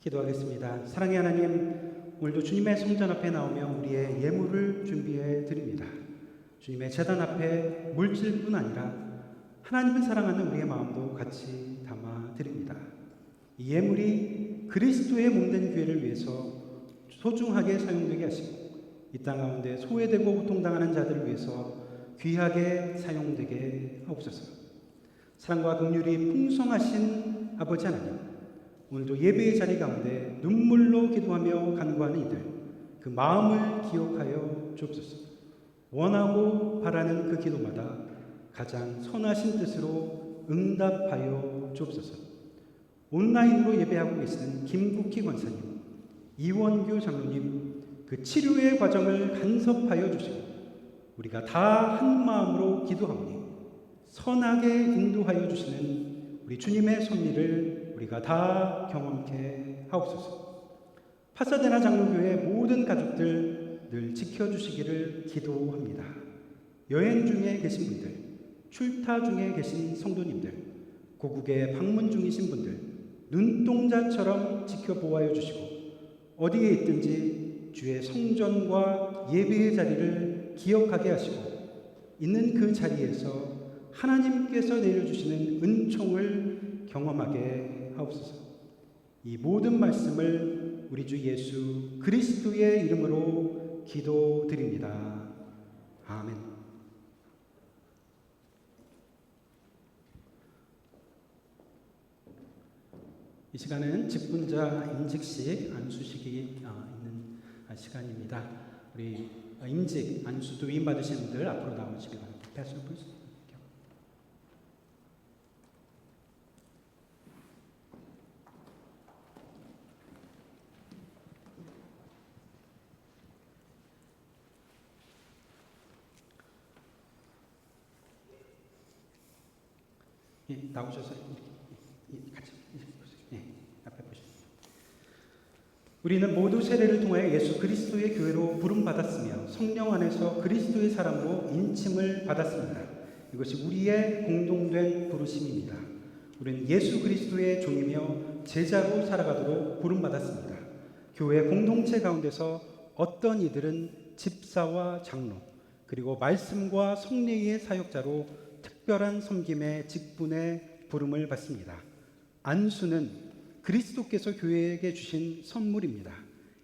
기도하겠습니다. 사랑의 하나님, 오늘도 주님의 성전 앞에 나오며 우리의 예물을 준비해 드립니다. 주님의 제단 앞에 물질뿐 아니라 하나님을 사랑하는 우리의 마음도 같이 담아 드립니다. 이 예물이 그리스도의 몸된 교회를 위해서 소중하게 사용되게 하시고 이 땅 가운데 소외되고 고통당하는 자들을 위해서 귀하게 사용되게 하옵소서. 사랑과 긍휼이 풍성하신 아버지 하나님, 오늘도 예배의 자리 가운데 눈물로 기도하며 간구하는 이들, 그 마음을 기억하여 주옵소서. 원하고 바라는 그 기도마다 가장 선하신 뜻으로 응답하여 주옵소서. 온라인으로 예배하고 계시는 김국희 권사님, 이원규 장로님, 그 치료의 과정을 간섭하여 주시고 우리가 다 한 마음으로 기도하오니 선하게 인도하여 주시는 우리 주님의 섭리를 우리가 다 경험케 하옵소서. 파사데나 장로교회 모든 가족들 늘 지켜주시기를 기도합니다. 여행 중에 계신 분들, 출타 중에 계신 성도님들, 고국에 방문 중이신 분들 눈동자처럼 지켜보아여 주시고 어디에 있든지 주의 성전과 예배의 자리를 기억하게 하시고 있는 그 자리에서 하나님께서 내려주시는 은총을 경험하게 하옵소서. 이 모든 말씀을 우리 주 예수 그리스도의 이름으로 기도드립니다. 아멘. 이 시간은 직분자 임직식 안수식이 있는 시간입니다. 우리 임직 안수도 위임 받으신 분들 앞으로 나오시기 바랍니다. 패스를 보시죠. 예, 나오셔서 같이 보세요. 예, 앞에 보시죠. 우리는 모두 세례를 통하여 예수 그리스도의 교회로 부름받았으며 성령 안에서 그리스도의 사람으로 인침을 받았습니다. 이것이 우리의 공동된 부르심입니다. 우리는 예수 그리스도의 종이며 제자로 살아가도록 부름받았습니다. 교회 공동체 가운데서 어떤 이들은 집사와 장로, 그리고 말씀과 성례의 사역자로 특별한 섬김의 직분에 부름을 받습니다. 안수는 그리스도께서 교회에게 주신 선물입니다.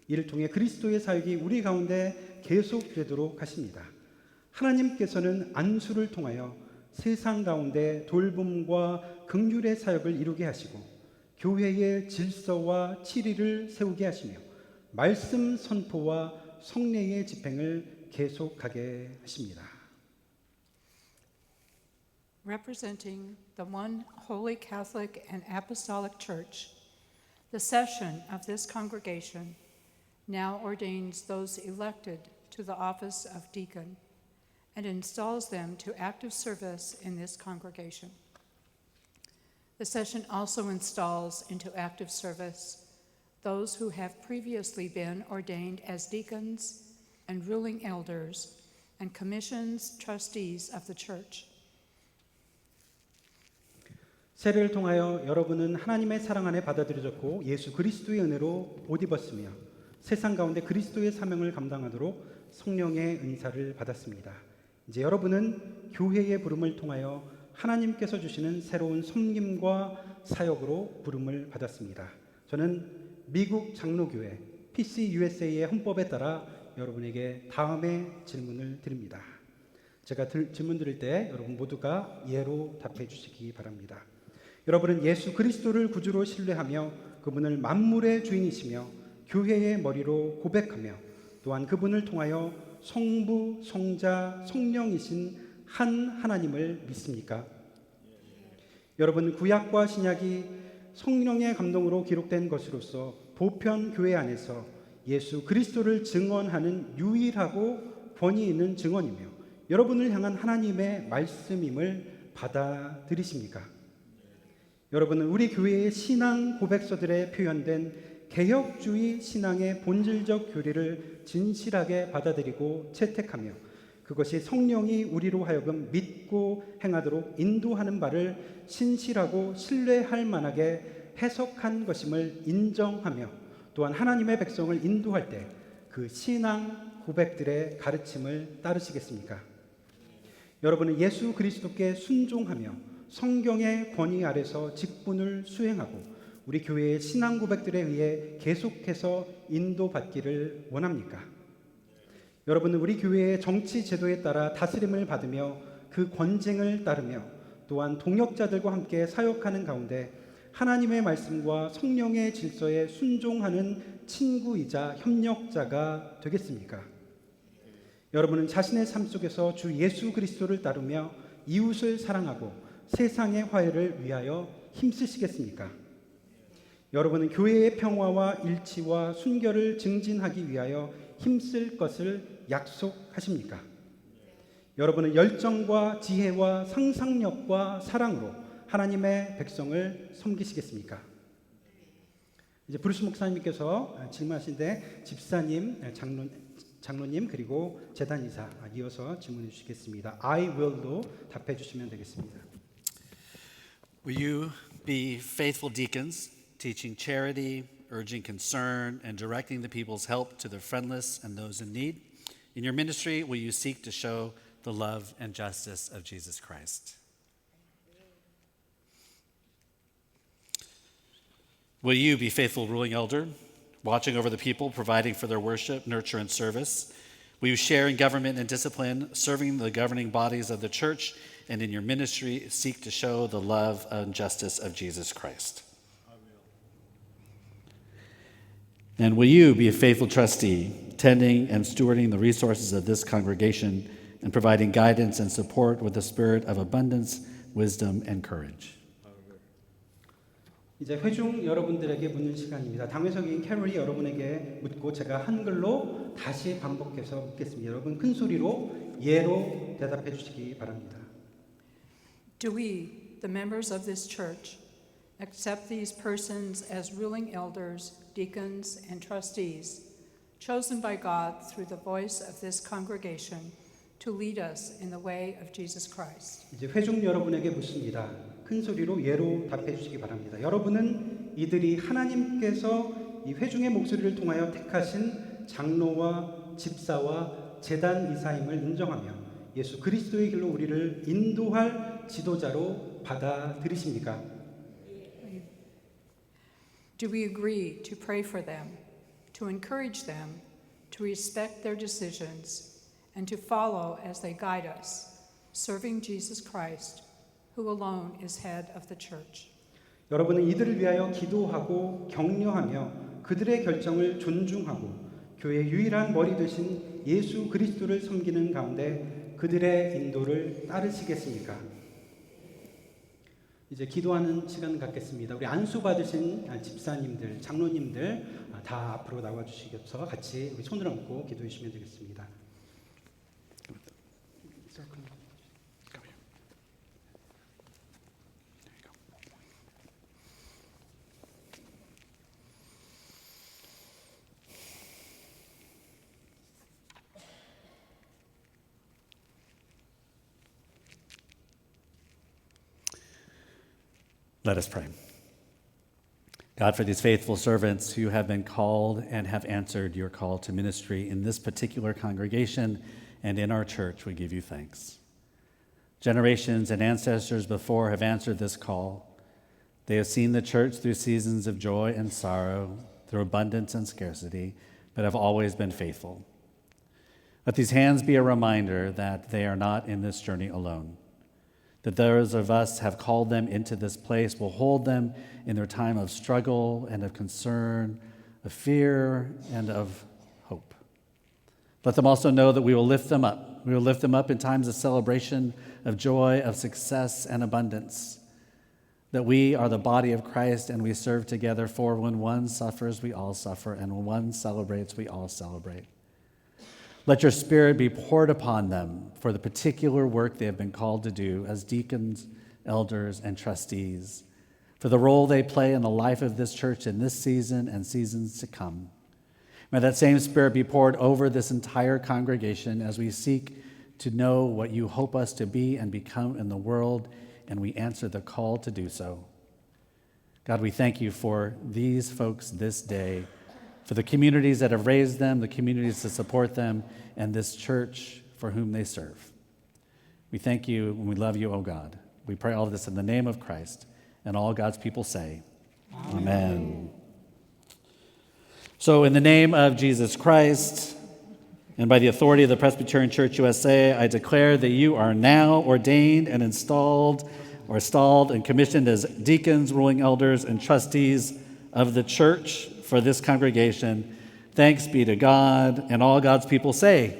이를 통해 그리스도의 사역이 우리 가운데 계속되도록 하십니다. 하나님께서는 안수를 통하여 세상 가운데 돌봄과 긍휼의 사역을 이루게 하시고 교회의 질서와 치리를 세우게 하시며 말씀 선포와 성례의 집행을 계속하게 하십니다. Representing the one holy Catholic and Apostolic Church, the session of this congregation now ordains those elected to the office of deacon and installs them to active service in this congregation. The session also installs into active service those who have previously been ordained as deacons and ruling elders and commissions trustees of the church. 세례를 통하여 여러분은 하나님의 사랑 안에 받아들여졌고 예수 그리스도의 은혜로 옷 입었으며 세상 가운데 그리스도의 사명을 감당하도록 성령의 은사를 받았습니다. 이제 여러분은 교회의 부름을 통하여 하나님께서 주시는 새로운 섬김과 사역으로 부름을 받았습니다. 저는 미국 장로교회 PCUSA의 헌법에 따라 여러분에게 다음의 질문을 드립니다. 제가 질문 드릴 때 여러분 모두가 예로 답해 주시기 바랍니다. 여러분은 예수 그리스도를 구주로 신뢰하며 그분을 만물의 주인이시며 교회의 머리로 고백하며 또한 그분을 통하여 성부, 성자, 성령이신 한 하나님을 믿습니까? 여러분 구약과 신약이 성령의 감동으로 기록된 것으로서 보편 교회 안에서 예수 그리스도를 증언하는 유일하고 권위 있는 증언이며 여러분을 향한 하나님의 말씀임을 받아들이십니까? 여러분은 우리 교회의 신앙 고백서들에 표현된 개혁주의 신앙의 본질적 교리를 진실하게 받아들이고 채택하며 그것이 성령이 우리로 하여금 믿고 행하도록 인도하는 바를 신실하고 신뢰할 만하게 해석한 것임을 인정하며 또한 하나님의 백성을 인도할 때 그 신앙 고백들의 가르침을 따르시겠습니까? 여러분은 예수 그리스도께 순종하며 성경의 권위 아래서 직분을 수행하고 우리 교회의 신앙 고백들에 의해 계속해서 인도받기를 원합니까? 여러분은 우리 교회의 정치 제도에 따라 다스림을 받으며 그 권징을 따르며 또한 동역자들과 함께 사역하는 가운데 하나님의 말씀과 성령의 질서에 순종하는 친구이자 협력자가 되겠습니까? 여러분은 자신의 삶 속에서 주 예수 그리스도를 따르며 이웃을 사랑하고 세상의 화해를 위하여 힘쓰시겠습니까? 여러분은 교회의 평화와 일치와 순결을 증진하기 위하여 힘쓸 것을 약속하십니까? 여러분은 열정과 지혜와 상상력과 사랑으로 하나님의 백성을 섬기시겠습니까? 이제 브루스 목사님께서 질문하신데 집사님, 장로님 그리고 재단 이사 이어서 질문해 주시겠습니다. I will로 답해 주시면 되겠습니다. Will you be faithful deacons, teaching charity, urging concern, and directing the people's help to the friendless and those in need? In your ministry, will you seek to show the love and justice of Jesus Christ? Will you be faithful ruling elder, watching over the people, providing for their worship, nurture, and service? Will you share in government and discipline, serving the governing bodies of the church, and in your ministry seek to show the love and justice of Jesus Christ? And will you be a faithful trustee, tending and stewarding the resources of this congregation and providing guidance and support with a spirit of abundance, wisdom, and courage? 이제 회중 여러분들에게 묻는 시간입니다. 당회석인 캐롤이 여러분에게 묻고 제가 한글로 다시 반복해서 묻겠습니다. 여러분 큰 소리로 예로 대답해 주시기 바랍니다. Do we, the members of this church, accept these persons as ruling elders, deacons, and trustees, chosen by God through the voice of this congregation to lead us in the way of Jesus Christ? 이제 회중 여러분에게 묻습니다. 큰 소리로 예로 답해 주시기 바랍니다. 여러분은 이들이 하나님께서 이 회중의 목소리를 통하여 택하신 장로와 집사와 재단 이사임을 인정하며 예수 그리스도의 길로 우리를 인도할 지도자로 받아들이십니까? Do we agree to pray for them, to encourage them, to respect their decisions, and to follow as they guide us, serving Jesus Christ, who alone is head of the church? 여러분은 이들을 위하여 기도하고 격려하며 그들의 결정을 존중하고 교회의 유일한 머리 되신 예수 그리스도를 섬기는 가운데 그들의 인도를 따르시겠습니까? 이제 기도하는 시간 갖겠습니다. 우리 안수 받으신 집사님들, 장로님들 다 앞으로 나와 주시겠어 같이 우리 손을 얹고 기도해 주시면 되겠습니다. Let us pray. God, for these faithful servants who have been called and have answered your call to ministry in this particular congregation and in our church, we give you thanks. Generations and ancestors before have answered this call. They have seen the church through seasons of joy and sorrow, through abundance and scarcity, but have always been faithful. Let these hands be a reminder that they are not in this journey alone, that those of us have called them into this place will hold them in their time of struggle and of concern, of fear and of hope. Let them also know that we will lift them up. We will lift them up in times of celebration, of joy, of success and abundance. That we are the body of Christ and we serve together, for when one suffers, we all suffer, and when one celebrates, we all celebrate. Let your Spirit be poured upon them for the particular work they have been called to do as deacons, elders, and trustees, for the role they play in the life of this church in this season and seasons to come. May that same Spirit be poured over this entire congregation as we seek to know what you hope us to be and become in the world, and we answer the call to do so. God, we thank you for these folks this day, for the communities that have raised them, the communities that support them, and this church for whom they serve. We thank you and we love you, O God. We pray all of this in the name of Christ, and all God's people say, Amen. So in the name of Jesus Christ, and by the authority of the Presbyterian Church USA, I declare that you are now ordained and installed and commissioned as deacons, ruling elders, and trustees of the church for this congregation. Thanks be to God, and all God's people say,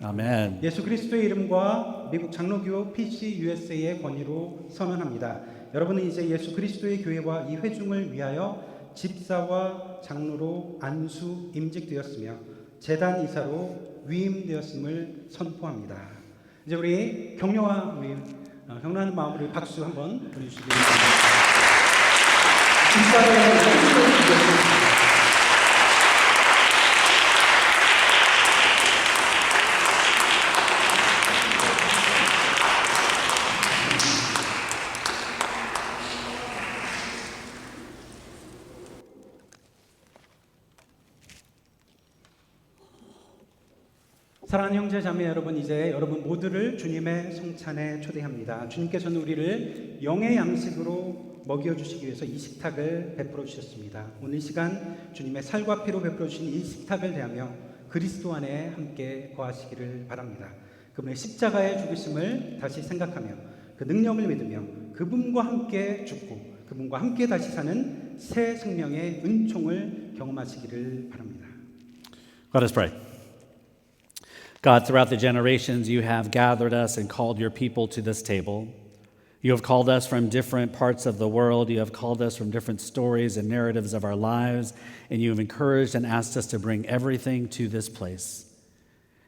Amen. 예수 그리스도의 이름과 미국 장로교 PC USA의 권위로 선언합니다. 여러분은 이제 예수 그리스도의 교회와 이 회중을 위하여 집사와 장로로 안수 임직되었으며 제단 이사로 위임되었음을 선포합니다. 이제 우리 격려하는 마음으로 박수 한번 보내주시기 바랍니다. 사랑하는 형제 자매 여러분, 이제 여러분 모두를 주님의 성찬에 초대합니다. 주님께서는 우리를 영의 양식으로 먹여주시기 위해서 이 식탁을 베풀어 주셨습니다. 오늘 이 시간 주님의 살과 피로 베풀어 주신 이 식탁을 대하며 그리스도 안에 함께 거하시기를 바랍니다. 그분의 십자가의 죽으심을 다시 생각하며 그 능력을 믿으며 그분과 함께 죽고 그분과 함께 다시 사는 새 생명의 은총을 경험하시기를 바랍니다. Let us pray. God, throughout the generations, you have gathered us and called your people to this table. You have called us from different parts of the world. You have called us from different stories and narratives of our lives, and you have encouraged and asked us to bring everything to this place.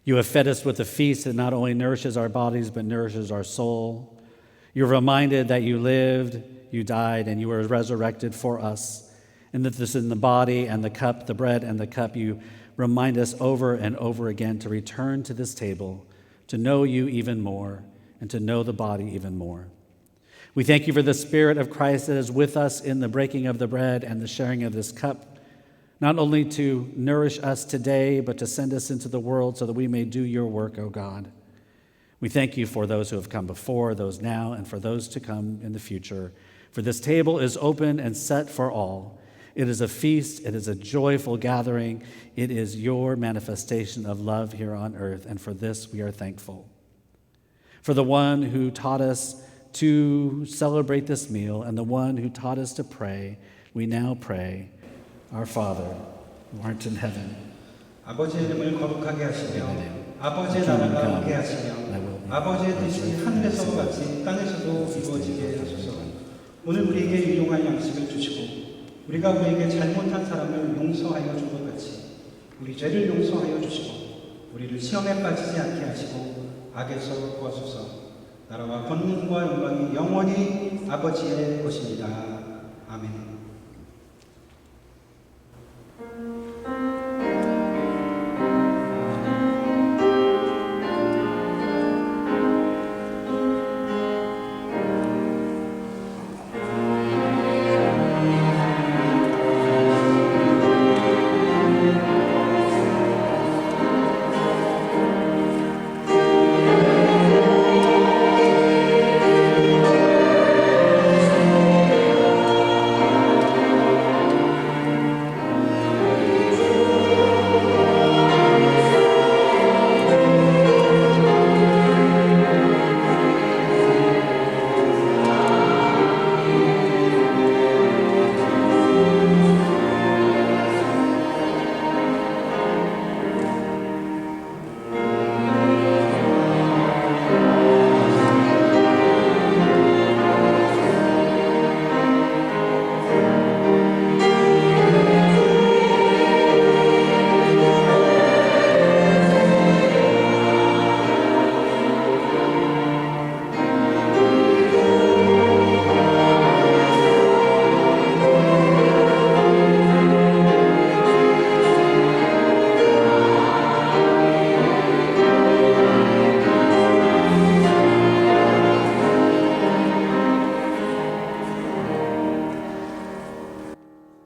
You have fed us with a feast that not only nourishes our bodies, but nourishes our soul. You're reminded that you lived, you died, and you were resurrected for us, and that this in the body and the cup, the bread and the cup, you remind us over and over again to return to this table, to know you even more, and to know the body even more. We thank you for the Spirit of Christ that is with us in the breaking of the bread and the sharing of this cup, not only to nourish us today, but to send us into the world so that we may do your work, O God. We thank you for those who have come before, those now, and for those to come in the future. For this table is open and set for all. It is a feast. It is a joyful gathering. It is your manifestation of love here on earth, and for this we are thankful. For the one who taught us to celebrate this meal and the one who taught us to pray, we now pray, Our Father, who art in heaven, 아버지의 이름을 거룩하게 하시며 아버지의 나라가 오게 하시며 아버지의 뜻이 하늘에서 같이 땅에서도 이루어지게 하소서. 오늘 우리에게 일용할 양식을 주시고 우리가 우리에게 잘못한 사람을 용서하여 준 것 같이 우리 죄를 용서하여 주시고 우리를 시험에 빠지지 않게 하시고 악에서 구하소서. 나라와 권능과 영광이 영원히 아버지의 것입니다. 아멘.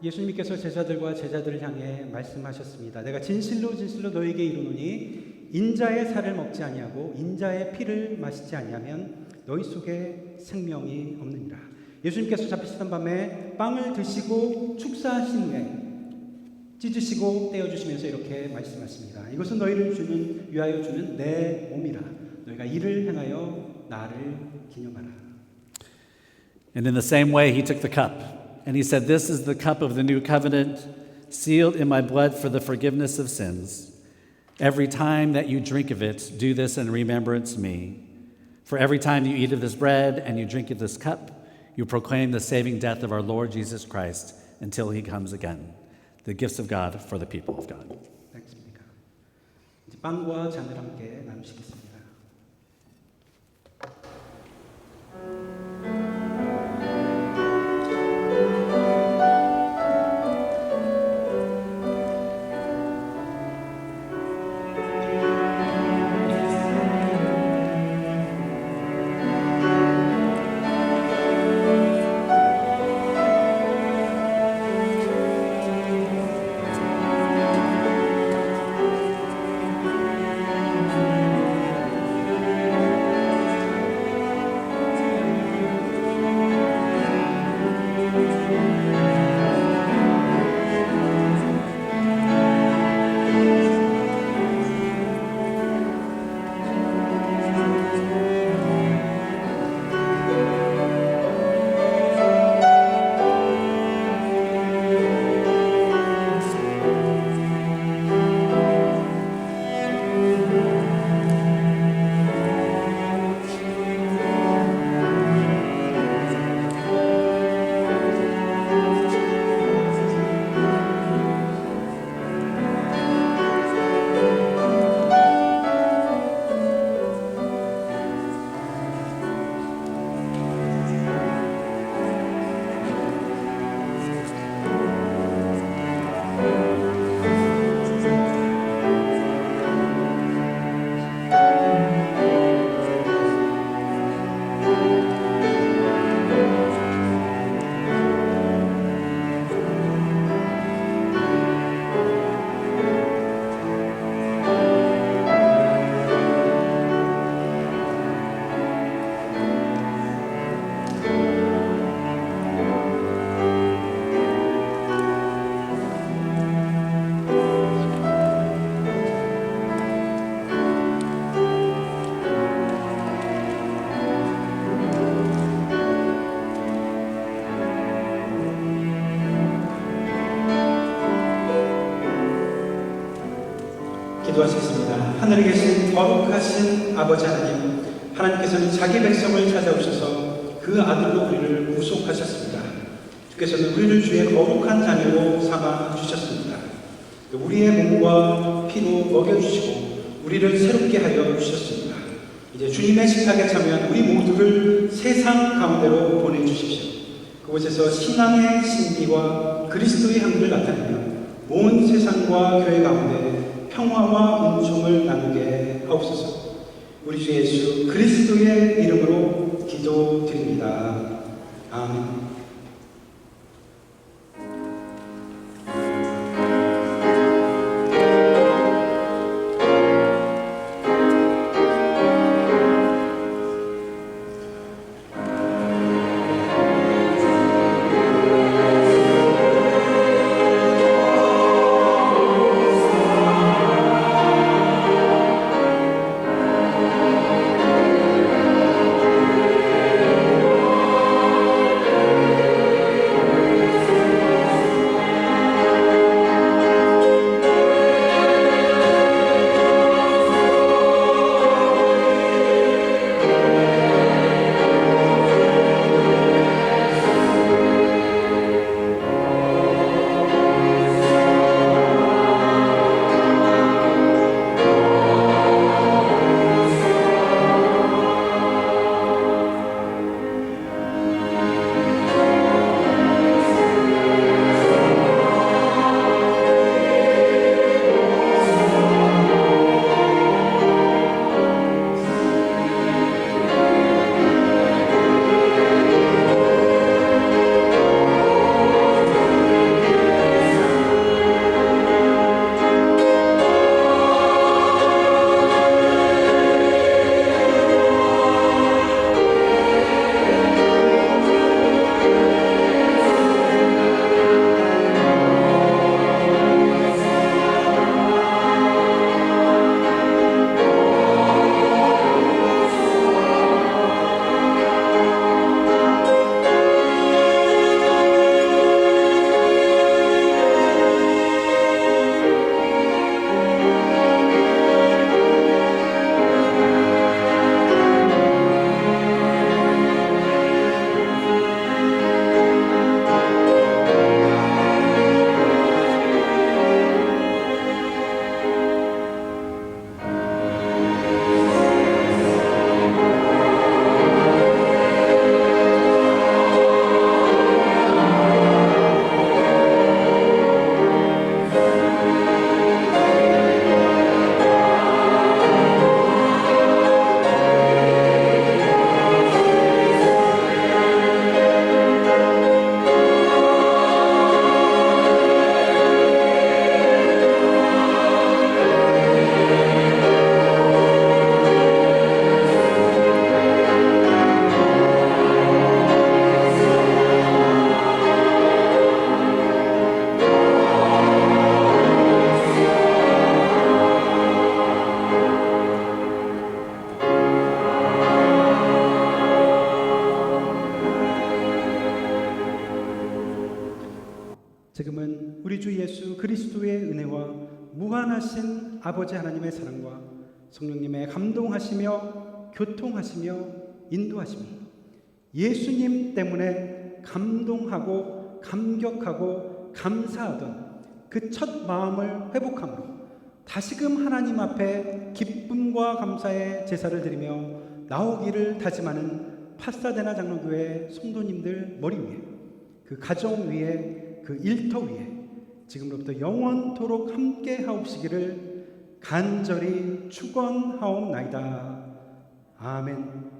예수님께서 제자들을 향해 말씀하셨습니다. 내가 진실로 진실로 너에게 이르노니 인자의 살을 먹지 아니하고 인자의 피를 마시지 아니하면 너희 속에 생명이 없느니라. 예수님께서 잡히시던 밤에 빵을 드시고 축사하신 후에 찢으시고 떼어주시면서 이렇게 말씀하십니다. 이것은 너희를 위하여 주는 내 몸이라. 너희가 이를 행하여 나를 기념하라. And in the same way, he took the cup. And he said, "This is the cup of the new covenant, sealed in my blood for the forgiveness of sins. Every time that you drink of it, do this in remembrance of me. For every time you eat of this bread and you drink of this cup, you proclaim the saving death of our Lord Jesus Christ until he comes again." The gifts of God for the people of God. 알겠습니까? 이제 빵과 잔을 함께 나누시겠습니다. 기도하시겠습니다. 하늘에 계신 거룩하신 아버지 하나님, 하나님께서는 자기 백성을 찾아오셔서 그 아들로 우리를 구속하셨습니다. 주께서는 우리를 주의 거룩한 자녀로 삼아 주셨습니다. 우리의 몸과 피로 먹여주시고 우리를 새롭게 하여 주셨습니다. 이제 주님의 식탁에 참여한 우리 모두를 세상 가운데로 보내주십시오. 그곳에서 신앙의 신비와 그리스도의 향기를 나타내며 온 세상과 교회 가운데 평화와 은총을 나누게 하옵소서. 우리 주 예수 그리스도의 이름으로 기도드립니다. 아멘. 지금은 우리 주 예수 그리스도의 은혜와 무한하신 아버지 하나님의 사랑과 성령님의 감동하시며 교통하시며 인도하시며 예수님 때문에 감동하고 감격하고 감사하던 그 첫 마음을 회복함으로 다시금 하나님 앞에 기쁨과 감사의 제사를 드리며 나오기를 다짐하는 파사데나 장로교회 성도님들 머리 위에, 그 가정 위에, 그 일터 위에 지금부터 영원토록 함께 하옵시기를 간절히 축원하옵나이다. 아멘.